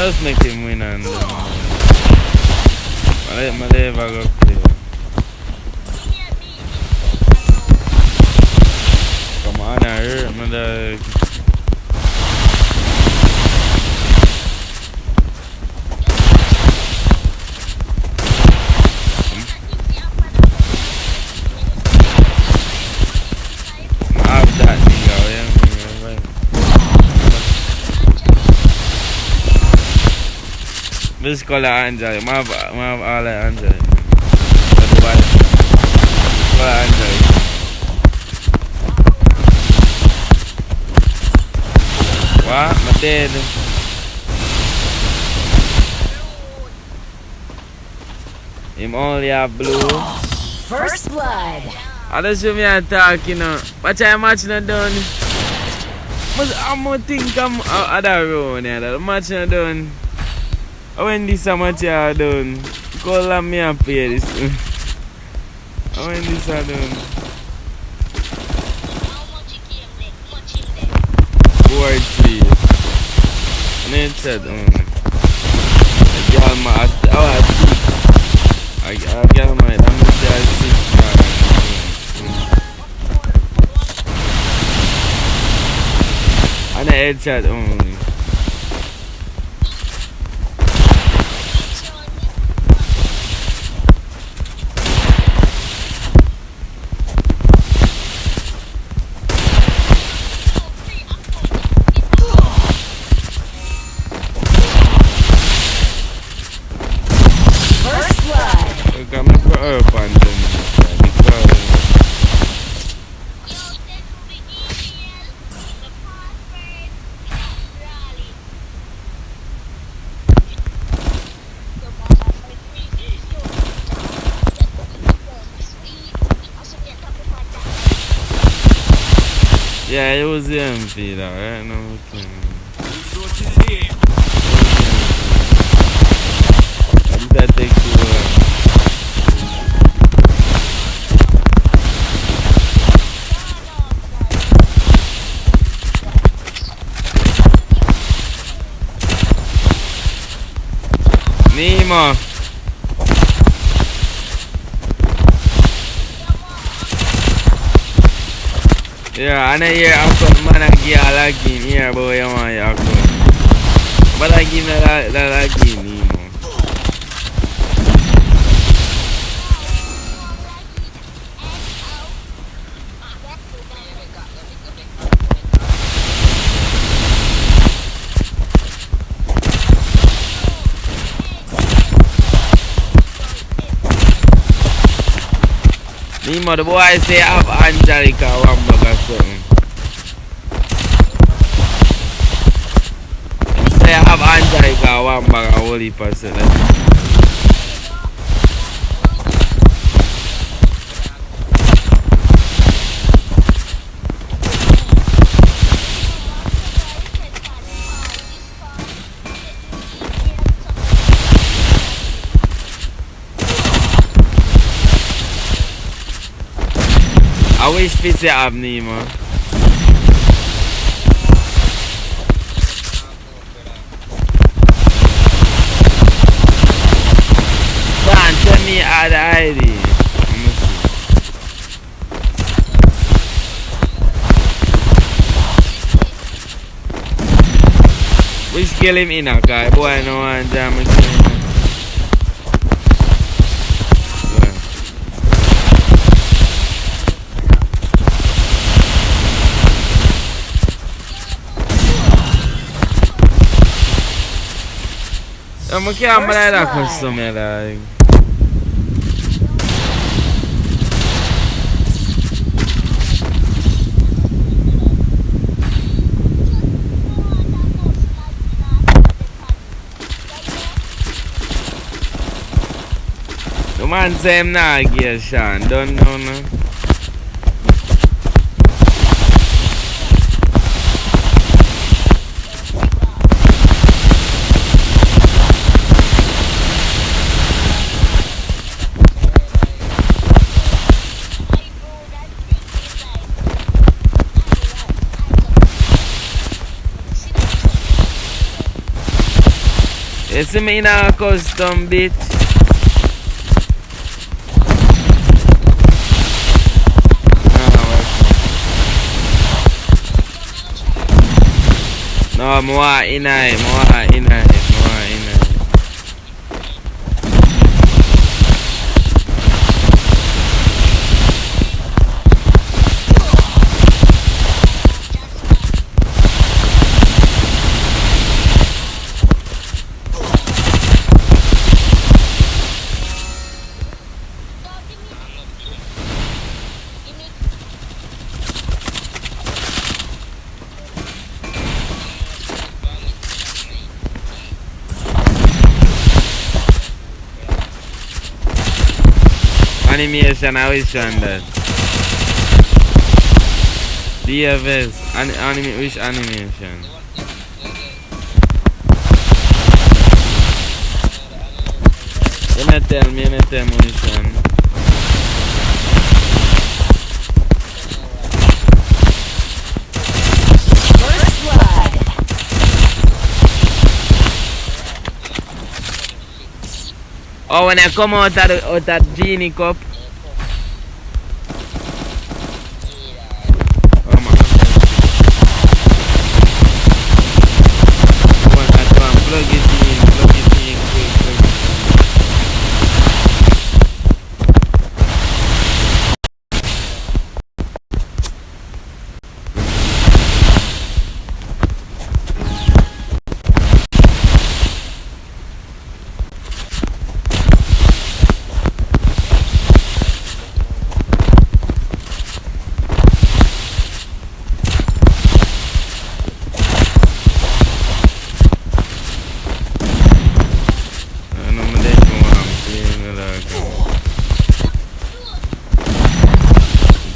Let's make him win and I let my lever go play. Come on, I hurt my dog. Have that nigga, yeah. This color Angel, I have all the Angel. Color Angel. What? My dead. Him only have blue. First blood. I just show me a talk, you know. Watch I match not done. But I'm gonna think I'm other round here. The match not done. When this match are done, call me and pay this. When this are done. How much you came there? How much in there? 4-3. And then said, I got my, I got my, I'm gonna say I 6 now. And a headshot only. Yeah, it was the MP though, right? No, okay. Resources here. I did that take too long. Nemo. Yeah, and here I'm coming, man, I give a login here, boy, you want your account. But I give me that login, Nemo. Nemo, the boy say I have Angelica one bag or something. He say I have Angelica one bag of holy person. I wish Fitzy have Nemo. kill him in a car. Boy, no one Jamaican. I'm gonna kill him like that for some like. The man say him nah give Sean, don't know no. You see me in a custom bitch. No, more in it, more in it. Animation, I wish on that. DFS, which animation? You may tell me which one. First blood. Oh, when I come out of that genie cup. Oh my God. Plug it in quick.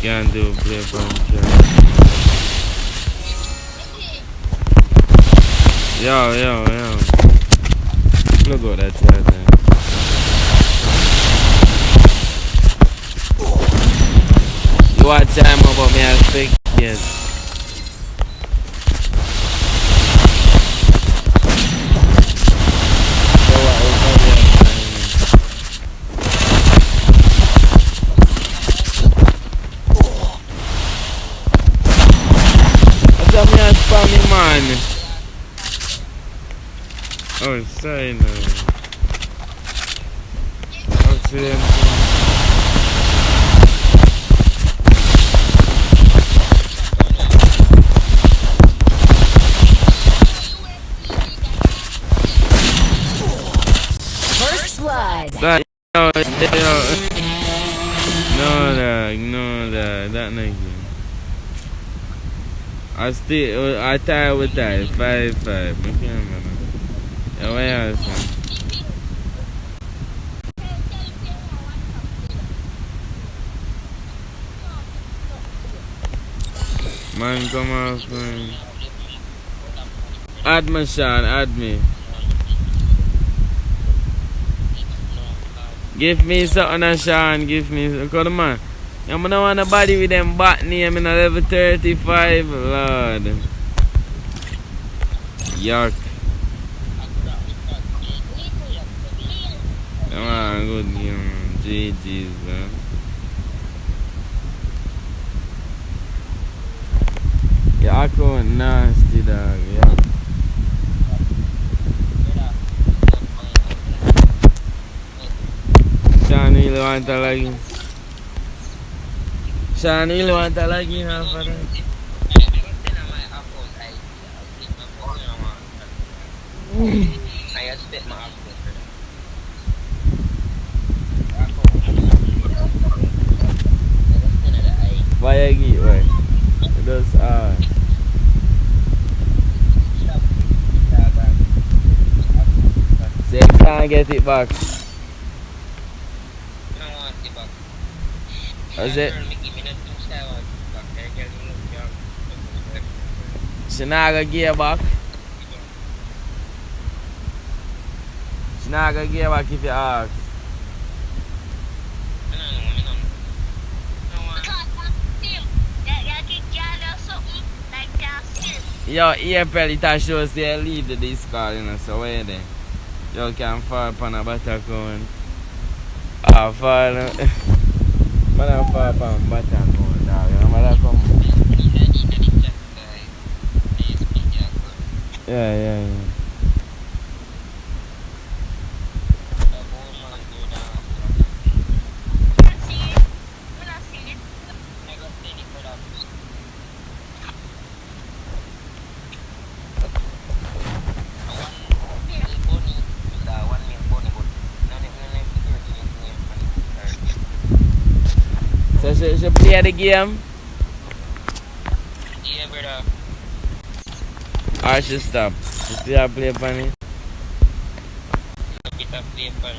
Can't do play from Yo. Look at that right there. You want time about me I speak? Yes. Man. Oh, sorry, no. Okay. First blood. That, no, that nigga. I tired with that. 5-5. I can't remember. Yeah, where else? Man, come off, man. Add me, Sean, add me. Give me something, Sean, give me. Come on. I'm gonna want a body with them bat name in a level 35, Lord. Yuck. Come on, good game. GG's, man. Yeah, I go nasty, dog. Yeah. Sean really want to log in. Sean really want to log in after that. I expect my account. Why you get why? Just so you can't get it back. Is it? She not gonna get back. She not gonna get back if you ask. Yo, April it a show say leave the Discord, you know, so where then? You can fall upon a better account. Fall man fall upon a better account, dog. You know, man come. Yeah. So she play the game? Yeah, brother. Or she stop? She still play upon it? Kita play pan.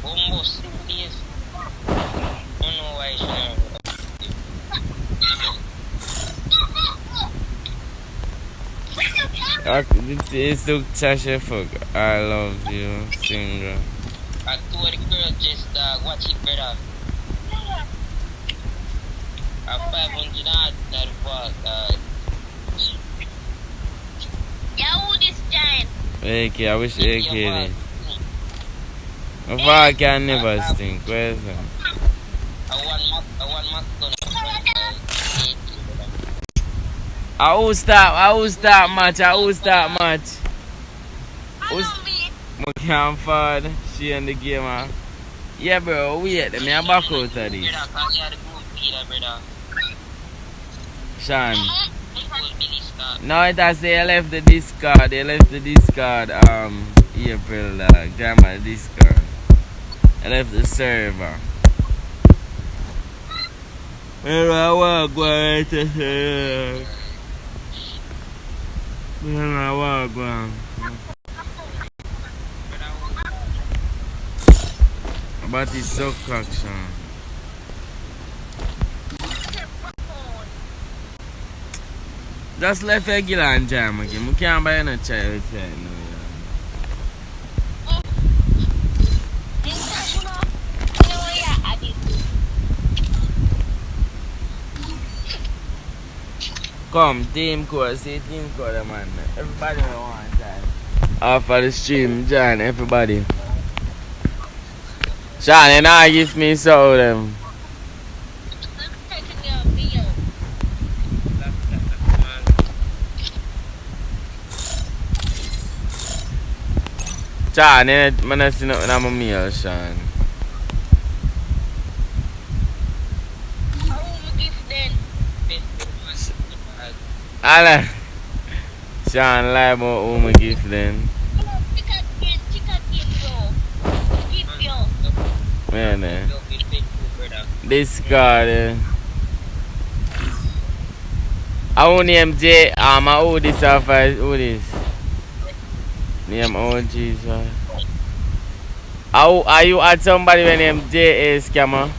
Almost 6 days. Don't know why she not. It's to Tasha fuck. I love you, singer. I told the girl just watch it, brother. A 500 that was Yeah, who this giant? AK, I wish AK did. My father can never stink. Where's that? a one month I will start match. Who's I can't afford she and the gamer. Yeah bro, wait, let me back out of this. Sean. No, it has they left the Discord. April grammar Discord. I left the server. Where I walk right here. Where I walk one. But it's so cocked, Sean. Just left a girl and jam again. We can't buy no child right now. Come, team code, see team code, man. Everybody will want time. After the stream, John, everybody. Sean, you know, give me so them. Sean, I'm not seeing nothing on my meal, Sean. Alan. Sean, lie about who my gift then. Man, Discord. I won't name J. I who this off. Who this? Name OG. Are you at somebody when name J. is scammer?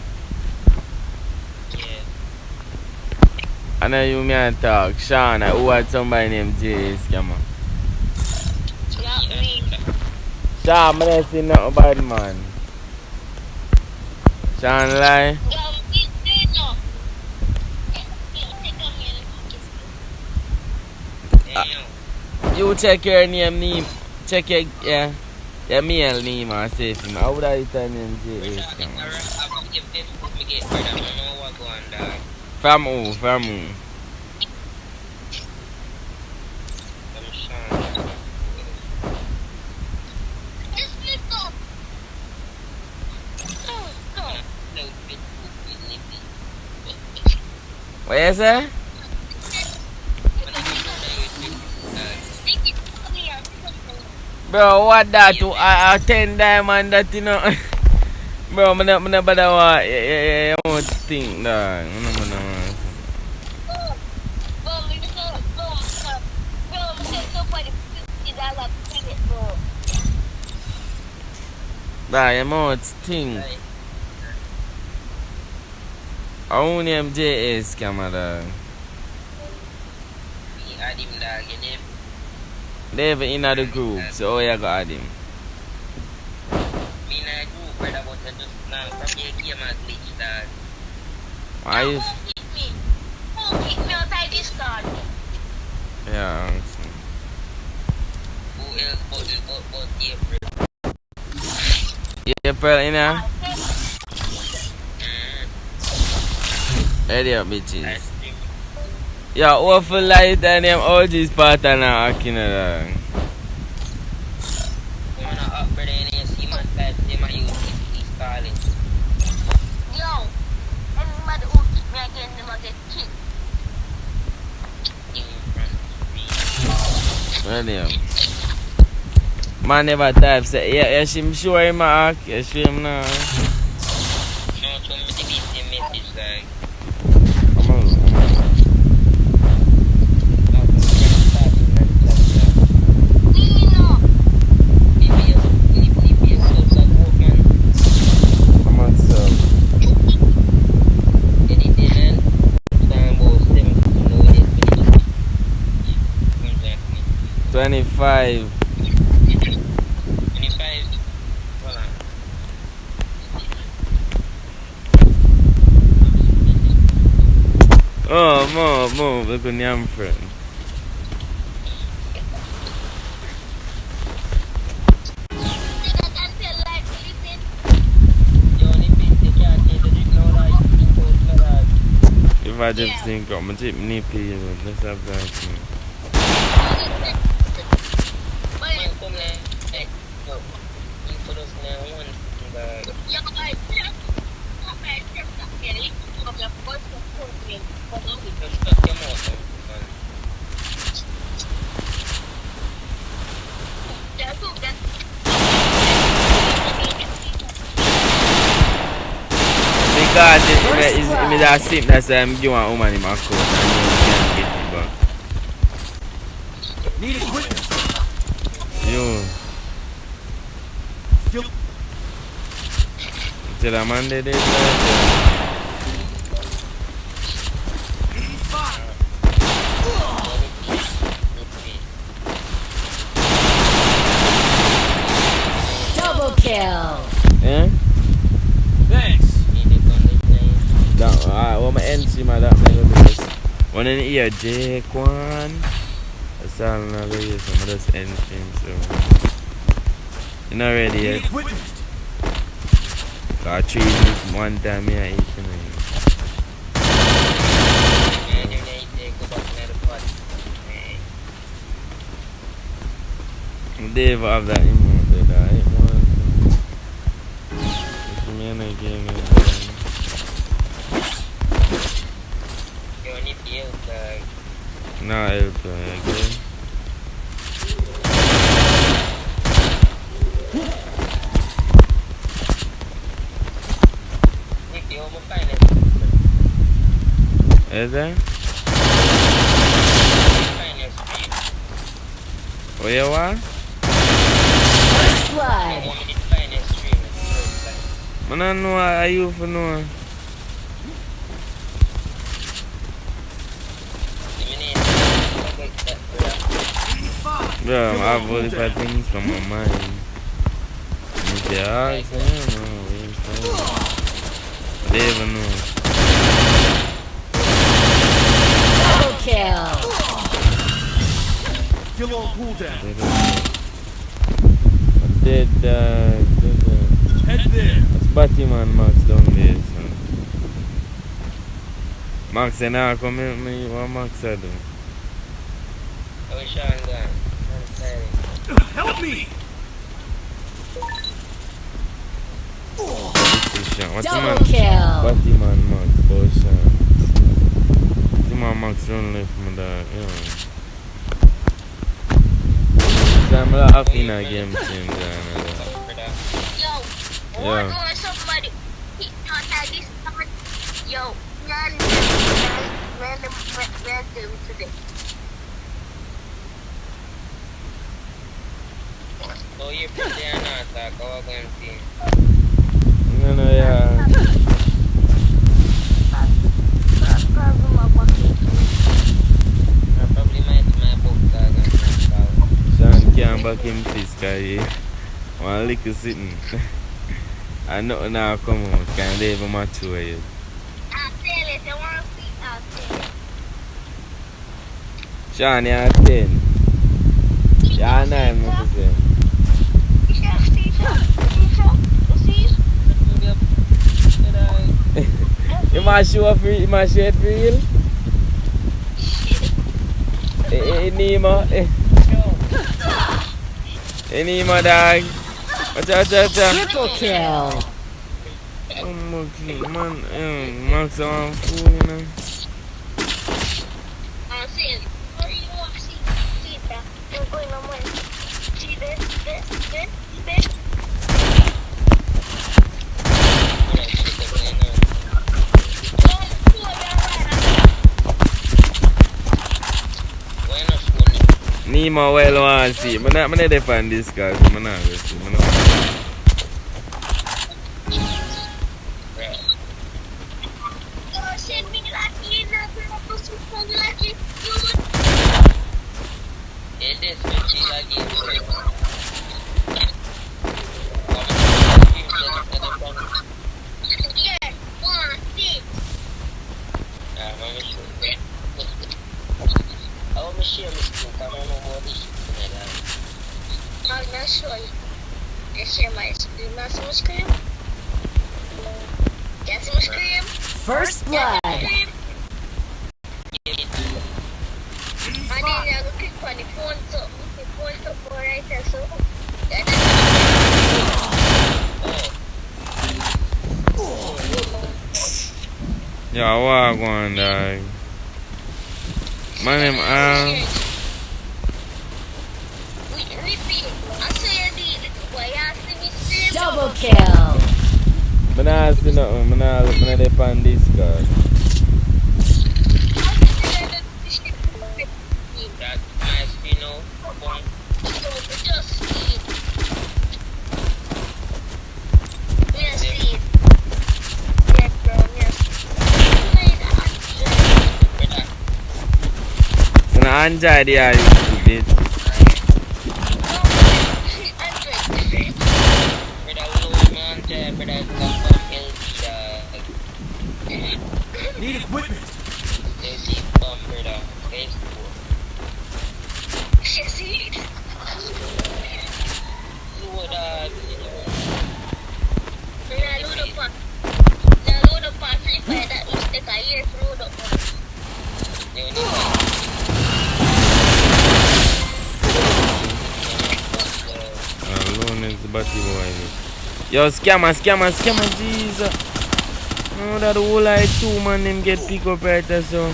Yeah. I know you may talk. Sean, who had somebody named J. is scammer? Sean, I don't see nothing bad, man. Sean lie. You check your name. Check your mail name and say to me. How would I tell name J. is scammer? From who? What you say? Bro, what that? A 10 diamond that you know. Bro, I'm not bother what you want to think dog. Nah, you want to think. I only MJS camera dog. Add him dog, you know. They have in the group, so you go add him. Me in a group, brother, but I just now from your game and glitch dog. Why you? Don't kick me outside this card. Yeah. Who else but April? April in there? Ready up, bitches. Yeah, awful light and them OG's partner now, Akina. Yo, everybody who kick me again, they must get kicked. Ready up. Man never type say, yeah, she sure him act, yeah, she him now. No, so me delete the message like. Come on. Come on, so. 25. Oh, move, look at your friend. If I just think I'm gonna take Nippy, let's have that thing. Because it's that simple, that's why I'm giving a woman in my code and you can't get it back. Need equipment. Yo. Tell a man they did Double kill. yeah? Thanks. What my NC my that man will do this. One in here, J1. That's all I'm gonna use some of this NC, so you're not ready Need yet. equipment. I treat this one time here eating it. Dave have that emote there, right? If me and I game it. No, help again. Is there? Where you are? First blood. I don't know how you for know. Bro, I have all the things from my mind. If they ask, I don't know. They even know. Double kill. Kill on cooldown. Dead, Head there. That's Batman Max down there, son. Max, you know, come help me. What Max I do? Help me. What's the Double man? kill. Batman Max, Boshan. my max run left, my dog. Yeah. I'm laughing in a game team, Garena. Yo, Yeah. or somebody. He thought that this someone. Yo, random today. So you're pretty not talk about going team. No, yeah. I probably might my book tag and Sean can't back him fist, cause one lick is sitting. And nothing now come out, can't even match you yet. I'll tell it. I want to see. I'll tell it. Sean, you're 10. You're 9, what to say. You must show up, you must show it for real? Nemo, Nemo, dog. Watch. Triple kill. Oh, man, Max on fool, you know. I'll see it. Or you want to see that. You're going on one. See this. Nemo well want to see. I'm not defend this guy. I'm not going to see. Send me lucky enough. Lucky. it is pretty lucky. Yeah, one, see. I want to share my screen. I don't know what this is. I'm not sure. Let's share my screen. Not some screen. Get some screen. First blood. I didn't have a click on the phone, so the phone up right there, so Yeah, what going, dog? My name, Nippy, I say I need it. Why you asking me scream? Double kill. I'm not see nothing. I'm not defend this guy. That's my screen now. Just see it. Yes, see it. Yes, bro, yes. So now enjoy the eye, you stupid. Need equipment. Alone is the batty boy. Yo, scammer, Jesus. No, that whole like 2 man them get pick up right there, so.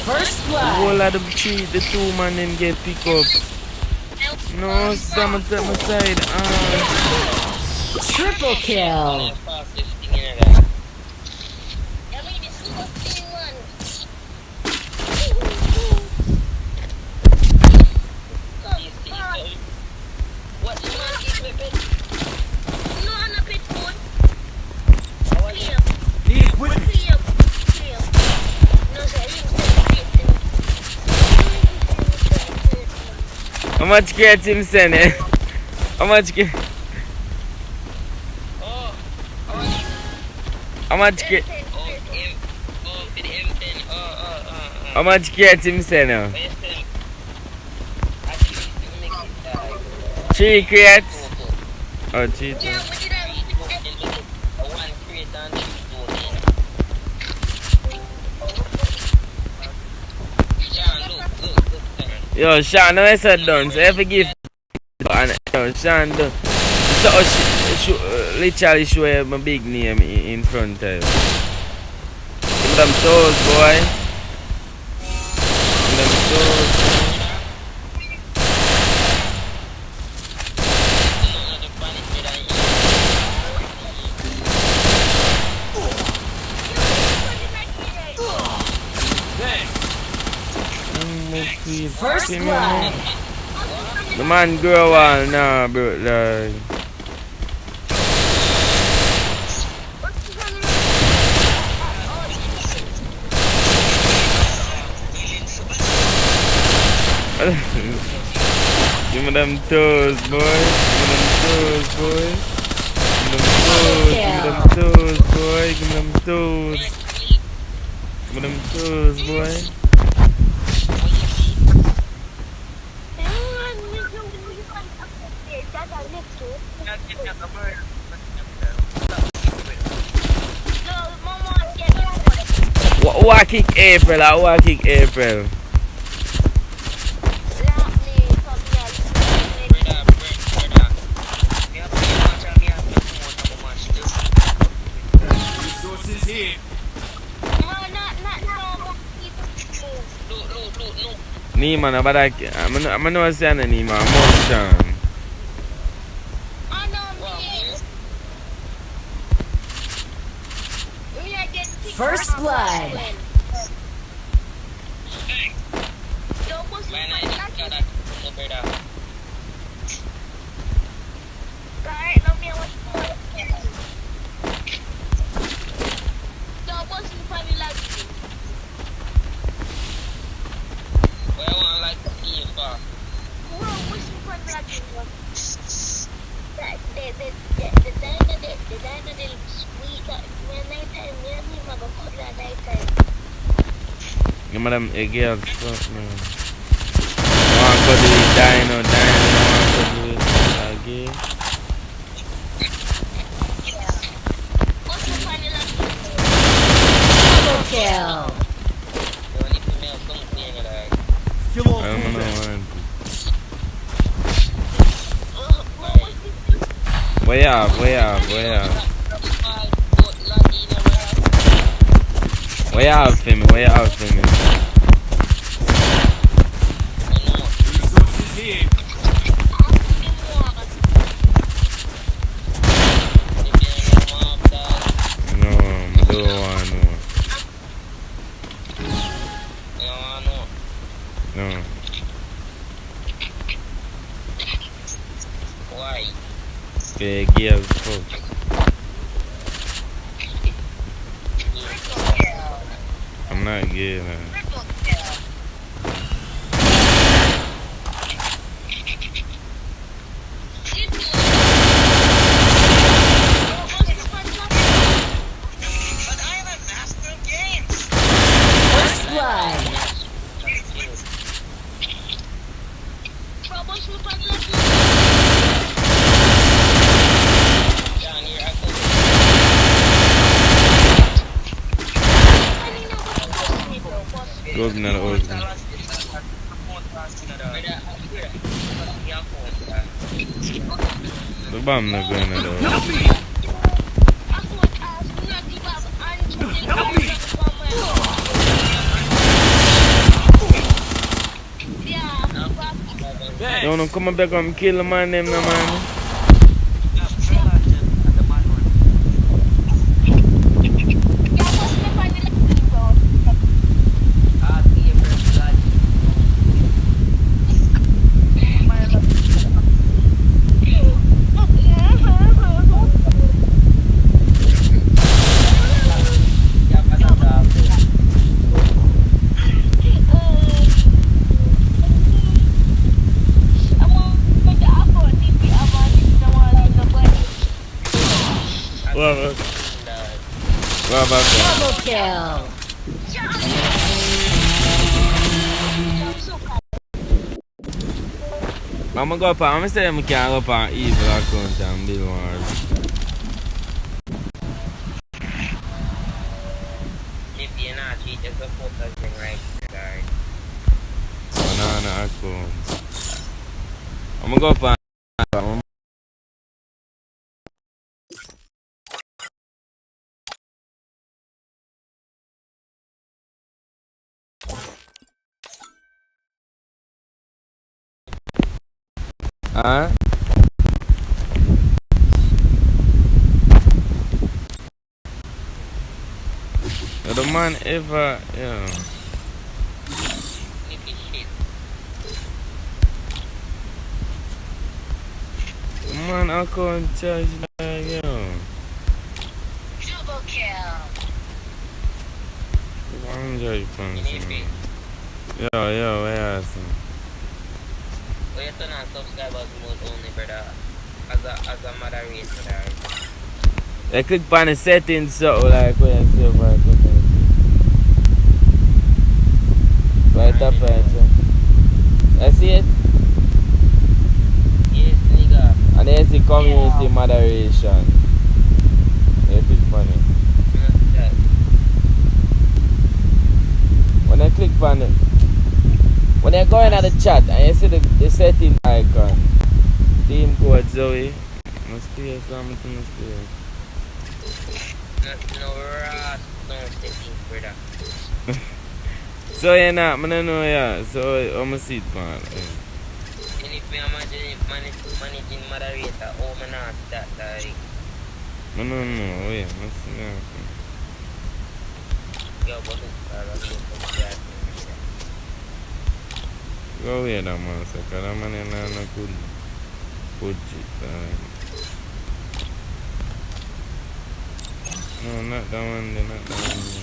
First The whole blood. of the 2 man them get pick up. No, some at my side. Triple kill. Need equipment. How much crates him send, eh? How much crates? How much crates? How much crates him send now? 3 crates? Oh, 3. Yo, Sean, now I said done, so if you give and yo, Sean done. So literally show my big name in front of you. them toes, boy. Give me them toes. First blood. The man grow on now, bro. Like. Give me them toes, boy. Give me them toes, boy. Give me them toes. Give me them toes, boy. Give me them toes. Give me them toes, boy. Who I kick April? Who I kick April? Resources here. Nima, no, but I'm not saying Nima. I'm motion. First blood. Give me them girls stuff, man. I want to go do it, dino. I want to do it again. Double kill. Kill all I don't know. Where you have? Where you have for me? resources here. No, I don't want to. No. Why? Okay, girls, fuck. I'm not gay, man. First blood. Go na the ocean. The bomb not going to the Help me! Help me! You wanna come back and kill the man them, no man? What about that? Double kill. I'm gonna go up on, I'm say I can't go up on evil account and build one. Nippy, you're not cheating, just a focus thing right there, guys. Banana account. I'm gonna go up on Huh? The man ever, yeah. Nippy shit. The man account charge like, yo. Double kill. 100 pounds, Nippy. man. Yo, where are you? But you turn on subscribers mode only, brother. As a moderator, right? I click on the settings, so like where I see over right up right there. I see it? Yes, nigga. And then you see community moderation. You click on it. Yeah. When I click on it, when I go into the chat and you see the setting icon, team code Zoe, must be something, must be. No Ross, no settings, brother. So you know, I don't know, yeah. So I'm going to see it, man. And if you managing moderator, oh man, not that like. I don't know, wait, let's see that. Yo, but it's Go away that man, so because that man is not good. Good shit, no, not that one, not that one.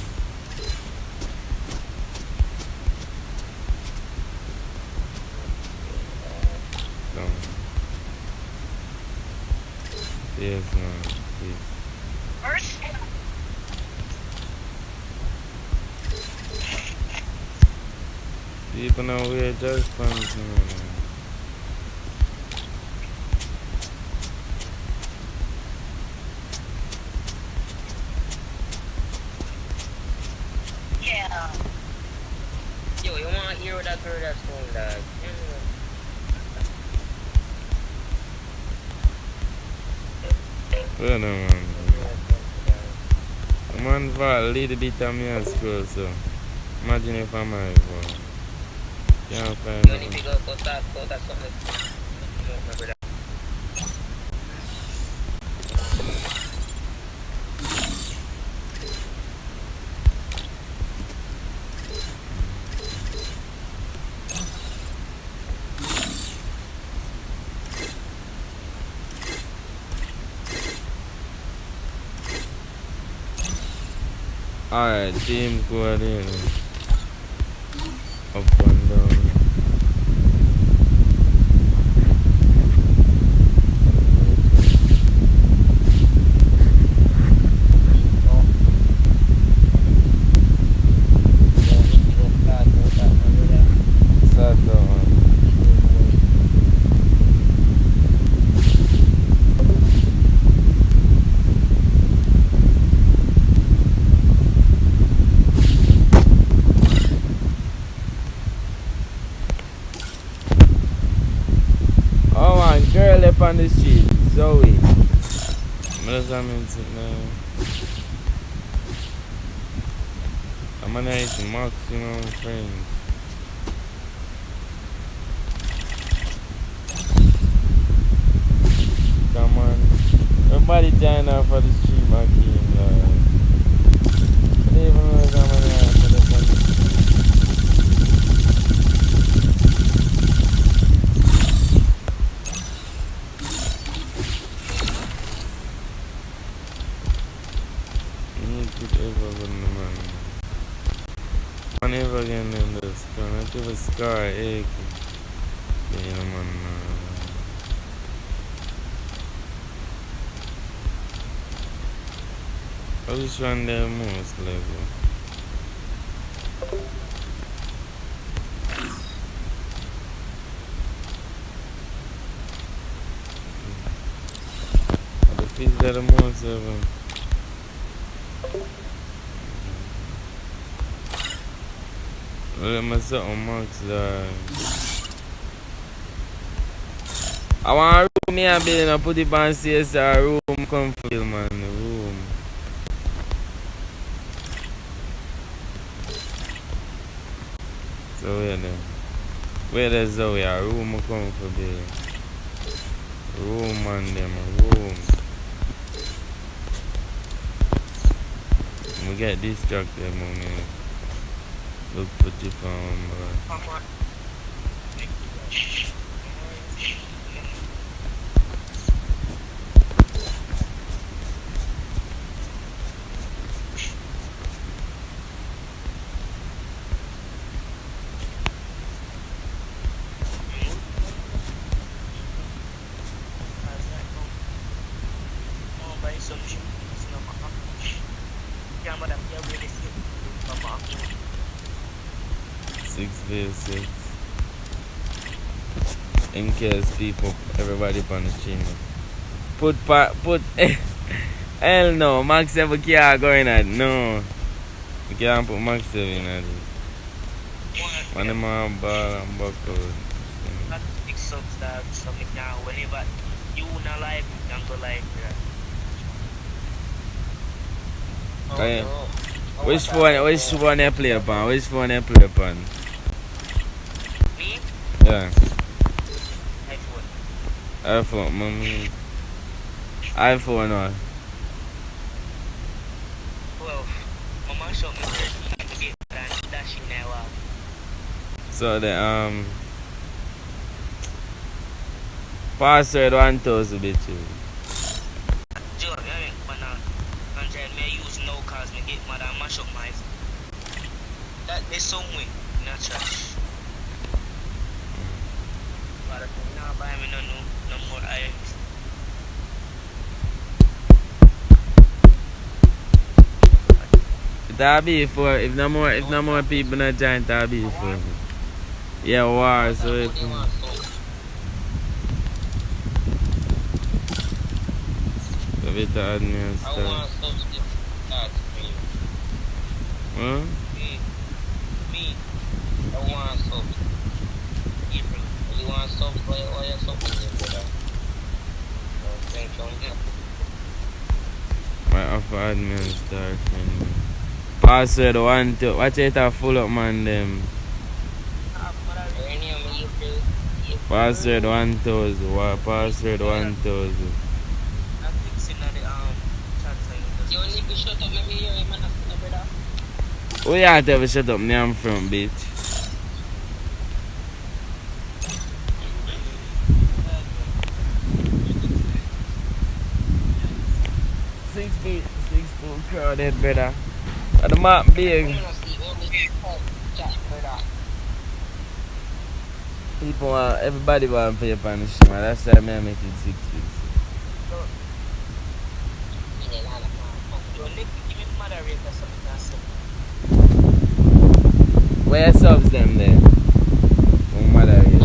No. Yes, man, yes. First People know we're just pants, man. kill. Yo, you want to hear that girl that's going like? Well, no, man. The man for a little bit of me at school, so imagine if I'm my fault. Can't find You need nothing. to go start something. Remember that. Alright, team coordinator. Up and down. Start down. Oh man, girl up on the street, Zoe. What does that mean now? I'm gonna hit maximum friends. Come on. Everybody join out for the stream, Akeem. I don't even know if I'm gonna for the fun. Man ever again in this gun. I give a scar egg. Yeah, man. Which one the most level? The piece that the most level. Let me set on Max I want a room me and building and put it on CSR room come feel man room. So where then? Where there's Zoe a room come for building. Room on them, room. We get distracted, man. Look for the Mama. Six. In case people, everybody on the stream. Put, hell no, Max 7 can't go in that. No. We can't put Max 7 in that. One of them are ball and buckle. Not big subs that something now. Whenever you not live, you can go live. Okay. Which phone you play upon? Which phone you play upon? Me? Yeah. iPhone. iPhone or? Well, Mama showed me to get dashing now. So the password 1000 bit too. Joe, I use no cause me get mad and mash up my that is some way, not trash. But if you not buy me no more items. That'll be for if no more people not join, that'll be for yeah, war. So if it admin stuff. I want something start for you. Huh? Me. I want something. April. You want something? Why you something, brother? Thank you. My offer admin start friendly. Password 12. Watch it full up man them. Password 1000. Password 1000. You need to shut up, maybe you're a man of brother. Oh yeah, tell me shut up, I'm from bitch. Six feet crowded, brother. And the map big. People want, everybody want to pay upon the stream, and that's why I make it 6 feet. Where subs them there? One moderator.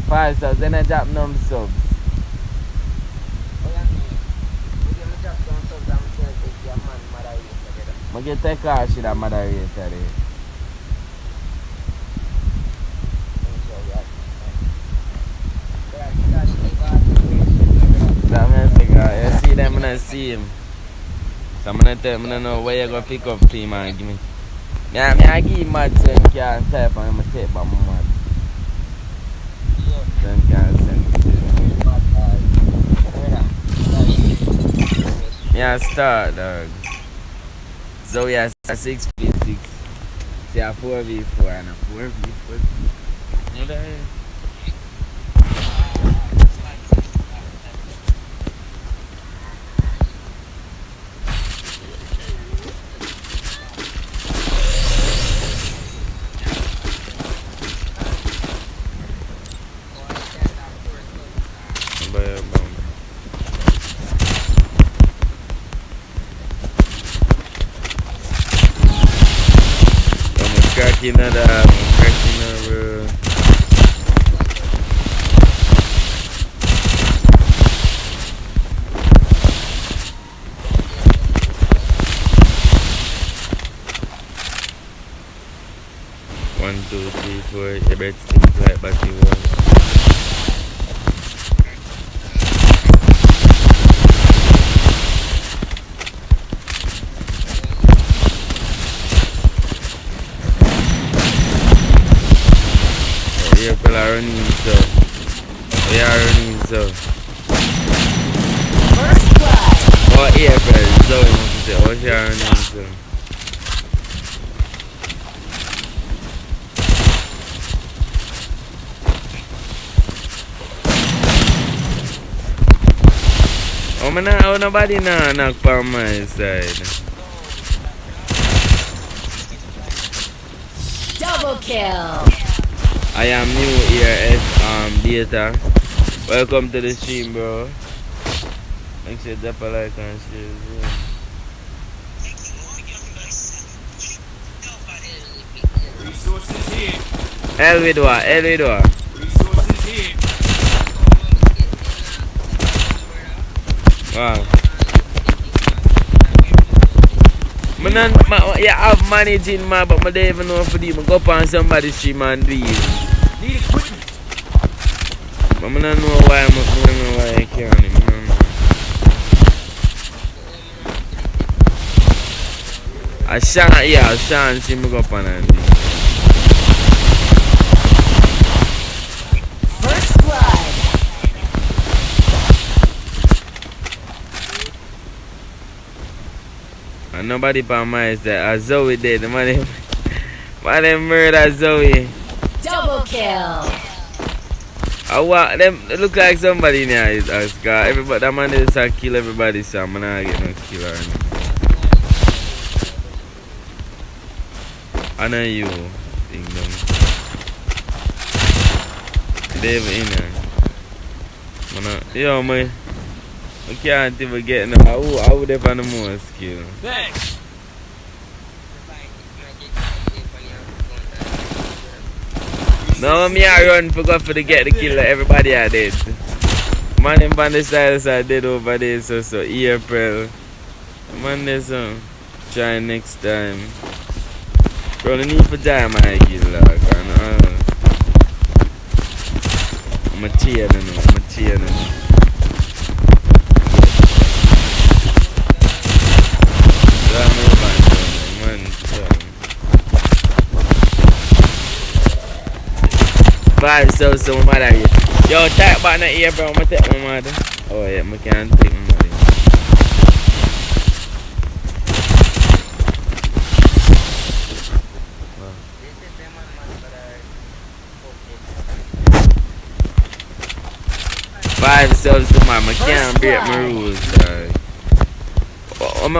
5 subs, then I drop number subs. I get take car shit that moderator there. You see them when I see him. So I'm gonna tell him, I know where you go pick up him and give me. I give him mad so he can't type and I'm gonna take back my mad. So he can't send it to me. I start, dog. So we are 6v6. See a 4v4 and a 4v4. What the hell? Cracking it up, cracking it up. One, two, three, four. You better think like back in one. We are running so. First blood. Oh, yeah, bro. Zoe wants to say, oh, she are running so. Oh, nobody knock on my side. Double kill. I am new here at Data. Welcome to the stream, bro. Make sure you drop a like and share. Resources here. Elvidwa. Resources here. Wow. Yeah, I have managing man, but I don't even know for them. I go up on somebody's stream and do it. Need equipment. But I don't know why I can't. I don't know. Sean see me go up on and do it. First blood. And nobody by my side. Zoe dead. The man them murder Zoe. Double kill. Them look like somebody in here is Oscar. Everybody, that man is to kill everybody, so I'm not get no killer. I know you think them. They in there. Yo, man. I can't even get no. I would have no more skill. Thanks. No, me I run for God for to get the killer. Everybody are dead. Man, them on the sides are dead over there. So April. Man, there's some. Try next time. Bro, the need for die, my killer. I'm a cheer, Five so my mother here. Yo, type back in the ear, bro. I'ma take my mother. Oh yeah, I can't take my mother. Five subs to my I can't break my rules, dog. I'm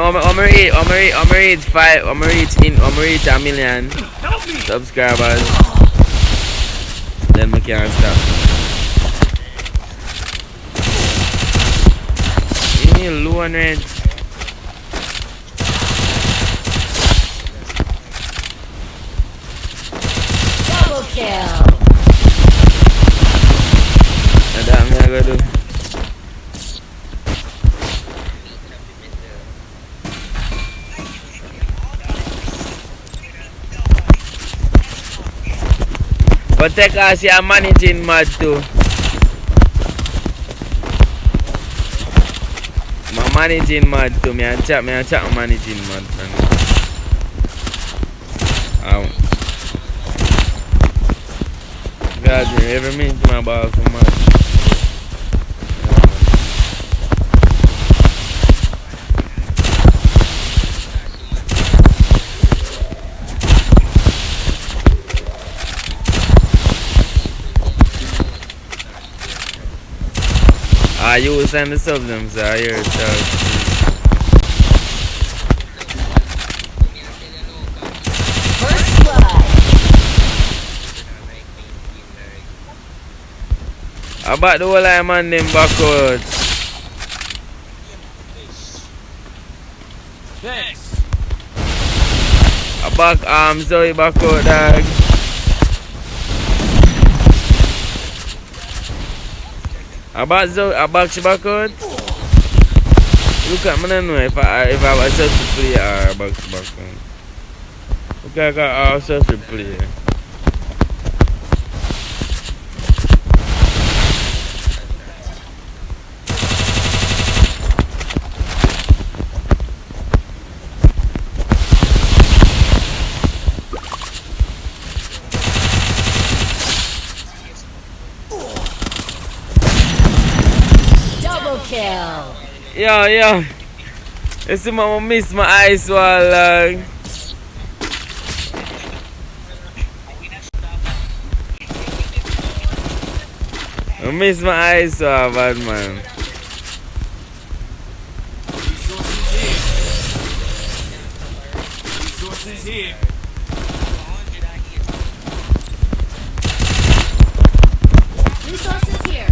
reach a million subscribers. Then we can't stop. You need low on range. Double kill. And that me I gotta do. But take us your managing mad too. My managing mad too. Me and chat managing mad. God, every minute my ball for mad. You send the sub them, so I hear it. First blood. About the whole I man them backward. Thanks. Back Zoe backward, dog. About she backward. Look at me, I don't know if I was such a player or backward. Look at I got such a player. Double kill. Yo. You see, I miss my ice wall. I miss my ice wall, bad man. Resources here. Resources here.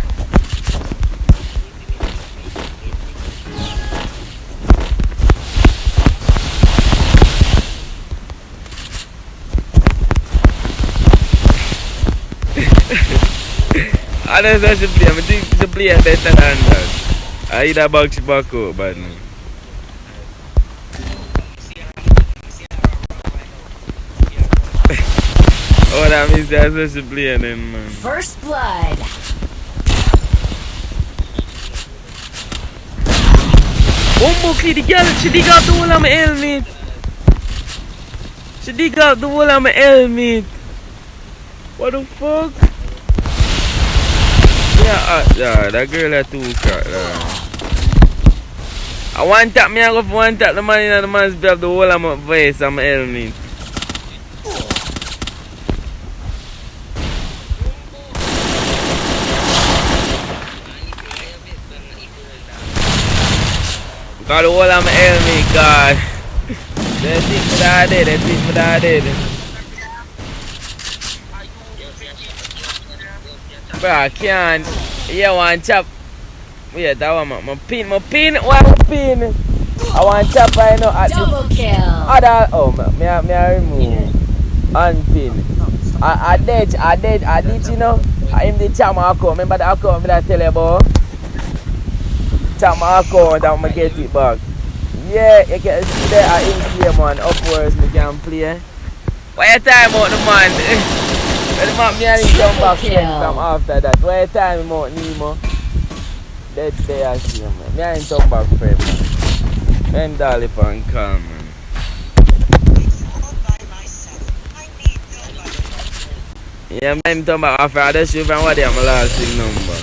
I don't know to play. I think the player better than that. I eat a box back out, bad man. Oh, that means that's such a player then, man. First blood. Bumbukli, the girl, she dig out the whole of my helmet. She dig out the whole of my helmet. What the fuck? Yeah, that girl had two crack. I want tap me, I go for one tap the man in the man's belt, the whole of my face and my helmet. Got the whole of my helmet, God. They think me that I did. Bro, I can't. Yeah, one chop. Yeah, that one, my pin. Why my pin? I want chop right now at Double kill. other. Oh, me I remove. Unpin. I did, you know. I am the chop my account. Remember the account I tell you about? Chop my account and I'm going to get it back. Yeah, you can see there I am here, man. Upwards, we can play. Why you time out the man? The man, me and him come back from after that. Why you time out Nemo? Dead day I see him, man. Me and him come back friend, man. Men dolly pan calm, man. Yeah, me and him come back after I just shoot from what they have my last thing number.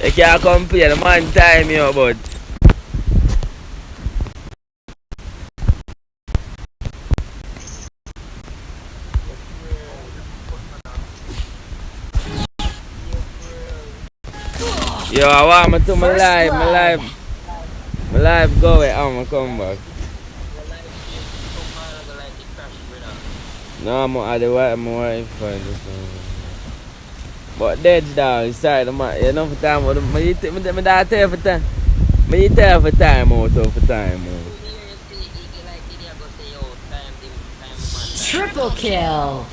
You can't come play, the man time you but yo, I want me to my live go away, I'm gonna come back. No, I'm at the white, I'm Wi-Fi. But dead dog, sorry, you know for time, I tell you for time. I tell you for time out for time. Triple kill.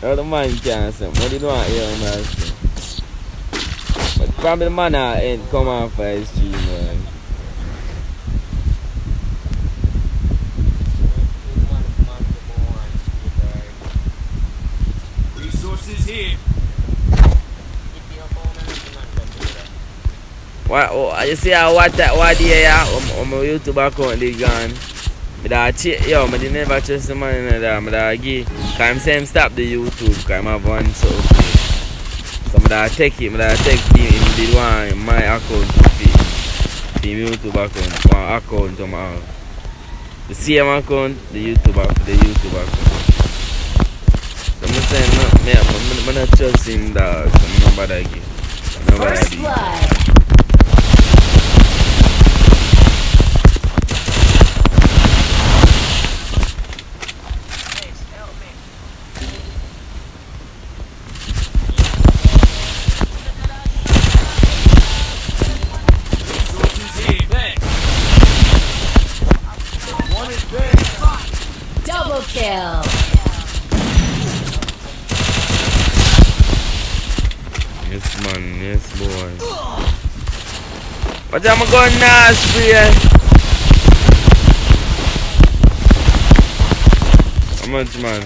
Oh, the man can't say, what do you want here, man? But probably the man ain't come on for his stream, man. Resources here. What you see what day on my YouTube account they gone. But I didn't never trust the man in that. But I give, cause I'm saying stop the YouTube, cause I'm have one so. So I take it, I text him, he did one my account to the YouTube account, one account to my the same account, the YouTube account. So I'm saying I'm not trust him that, so I'm not bother give. First blood. Double kill. Yes man, yes boy. What am I going now, spray? How much man?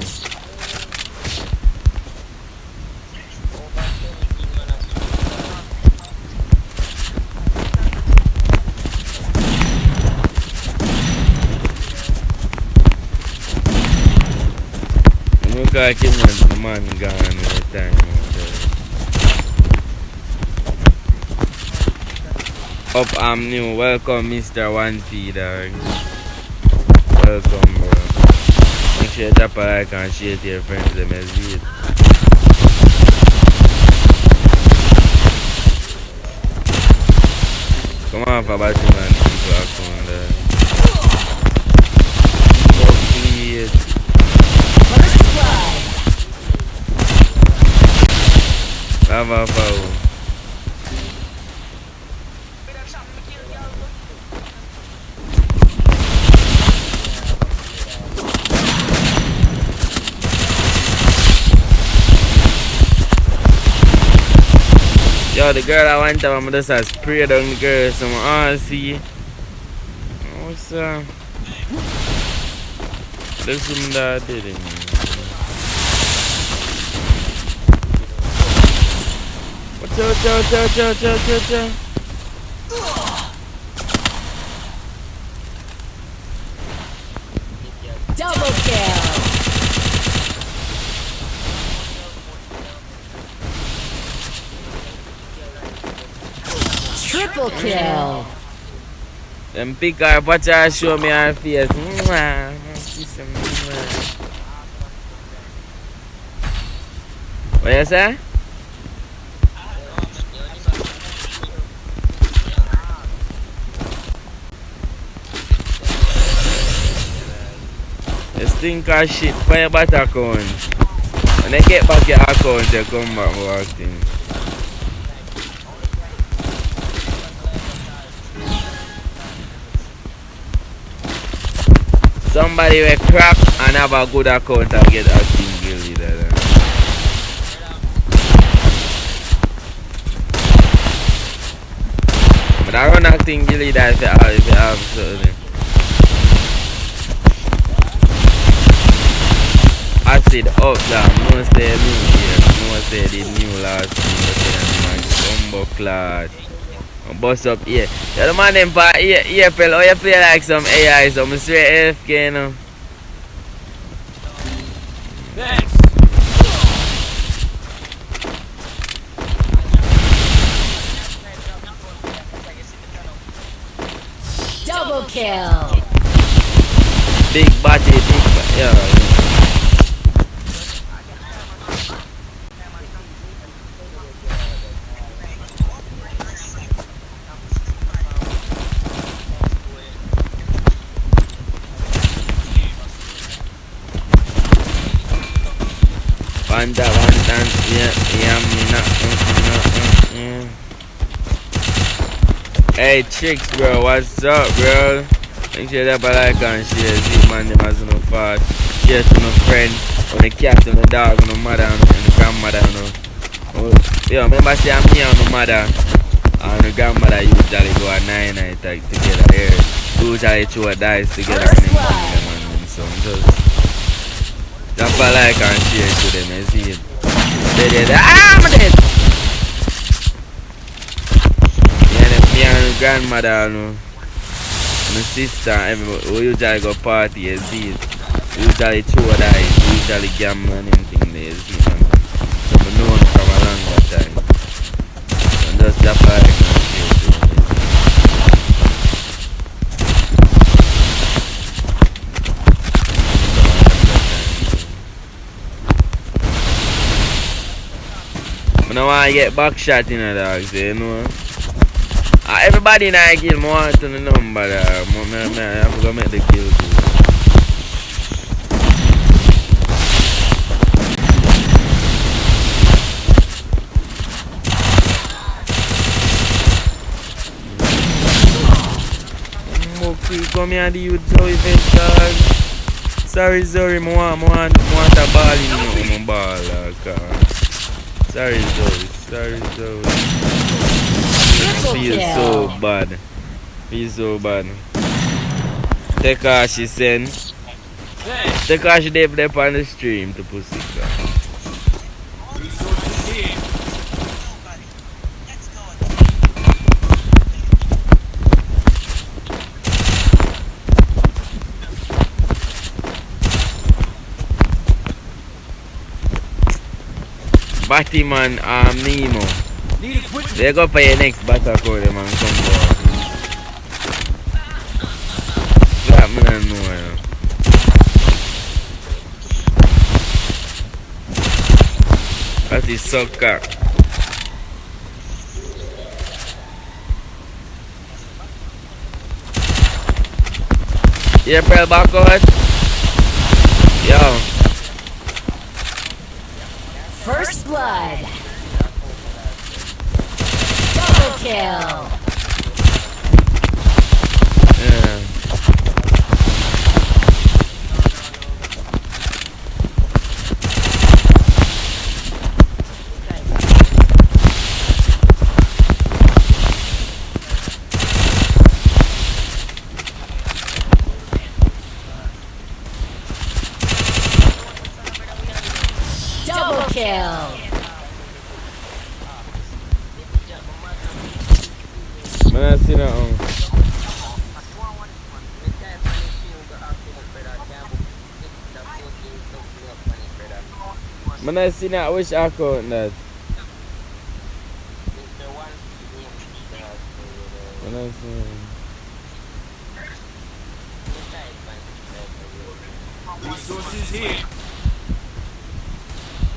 Look like him and the man gone every time. Up, I'm new. Welcome, Mr. 1P, dog. Welcome, bro. Make sure you drop a like and share to your friends. Them as it. Come on, for battery, man. People are coming there. So please. First blood. Have a foul. Yo, the girl I went to, I'm just spray down the girl, so I see. What's up? There's some that did it. Watch out. Double kill. Triple kill. Them pick her, watch her show me her face. What you say? You stink of shit for your bot account. When they get back your account, you come back walking. Somebody will crack and have a good account and get acting guilty. But I run acting guilty that if you have something. I said up down, no say new here, no say the new last week, but then class. Bust up here. Yeah, the man them for EFL, how you play like some AI, some straight AFK, you know? Thanks. Double kill. Big body, yeah. One dance, yeah, me. Hey, chicks, bro, what's up, bro? Make sure that like and share. See, man, them as no fast. Share to no friend, on the cat, on the dog, on the mother, on the grandmother, you know. Yeah, remember, say I'm here on the mother, and the grandmother usually go at 9 night together here. Usually two dice together, and them and so just. Drop a like and share to them, you see it. I'm dead! Me and the grandmother, you know, my sister, everybody, we usually go party, you see it. We usually throw dice, we usually gamble and everything there, you see it. So we know them from a longer time. And just drop a like and share to them. I don't want to get back shot in the dogs, you know. Everybody in I kill, I want to the number there. I have to go make the kill too. Okay, come here the youth, so if it's dog. Sorry, I want a ball in my ball, Sorry, Zoe. Feels so bad. Take her, she sent. Take her, she did up on the stream to pussy. Resources here. Batman, Nemo. They go for your next battle code, man. Come on. I don't know. That is soccer. April back out. Yo. First blood. Double kill. Yeah. Double kill. Man, I see that on. Man, I see that which account that. Man, I see. Resources here.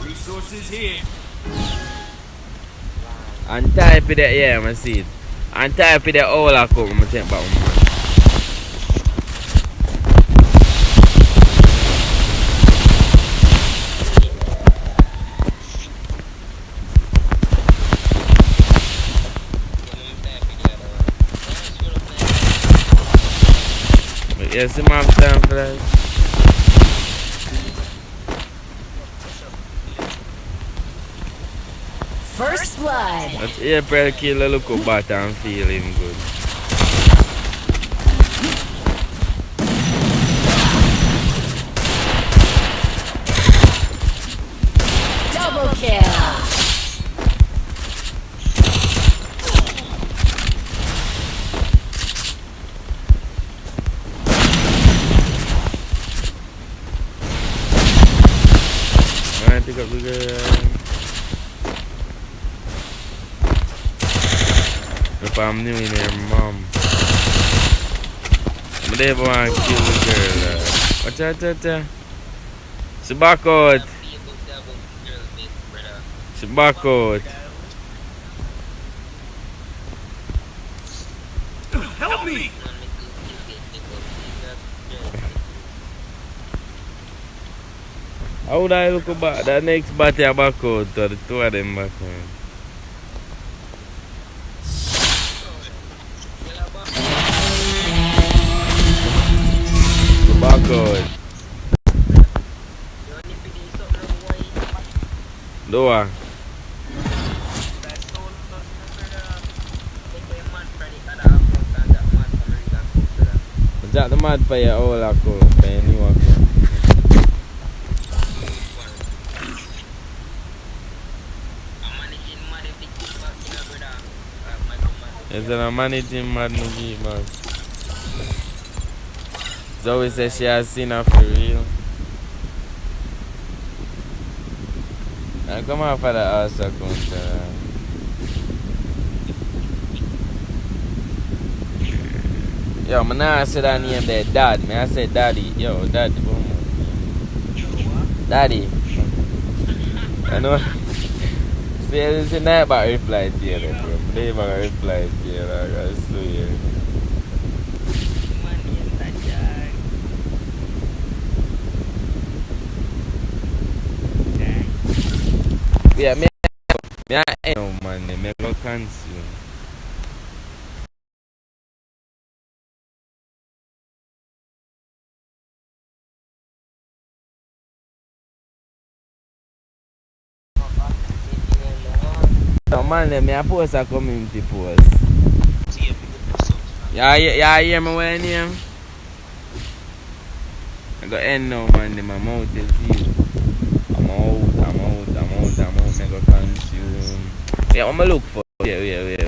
Resources here. And type it there, yeah, I see it. And type it there all account, I'm take back one. Yes, I'm time for that. First blood. That's April kill a look bad and feeling good. Double kill. Alright, pick up the girl. If I'm new in here, mom. I'm never want to kill the girl. Watch out. She back out. She back out. Help me! How would I look back? The next battle I back out, or the two of them back out. Back out. Do what? Jack the mad for your whole account, for your new account. Yes, I'm managing mad movie back. Zoe says she has seen her for real. Come on for the house account. Yo, I'm not say that name there, Dad. I said Daddy. Yo, Daddy. Daddy. I know. See, it's a night about reply to you, bro. They never reply to you, I swear. Yeah, me I know, man. Me go cancel. No, man, me I post a community post. Yeah, hear me when I name? I go end now, man. My mouth is here. I'm out. I go consume. Yeah, I'm gonna look for. Yeah.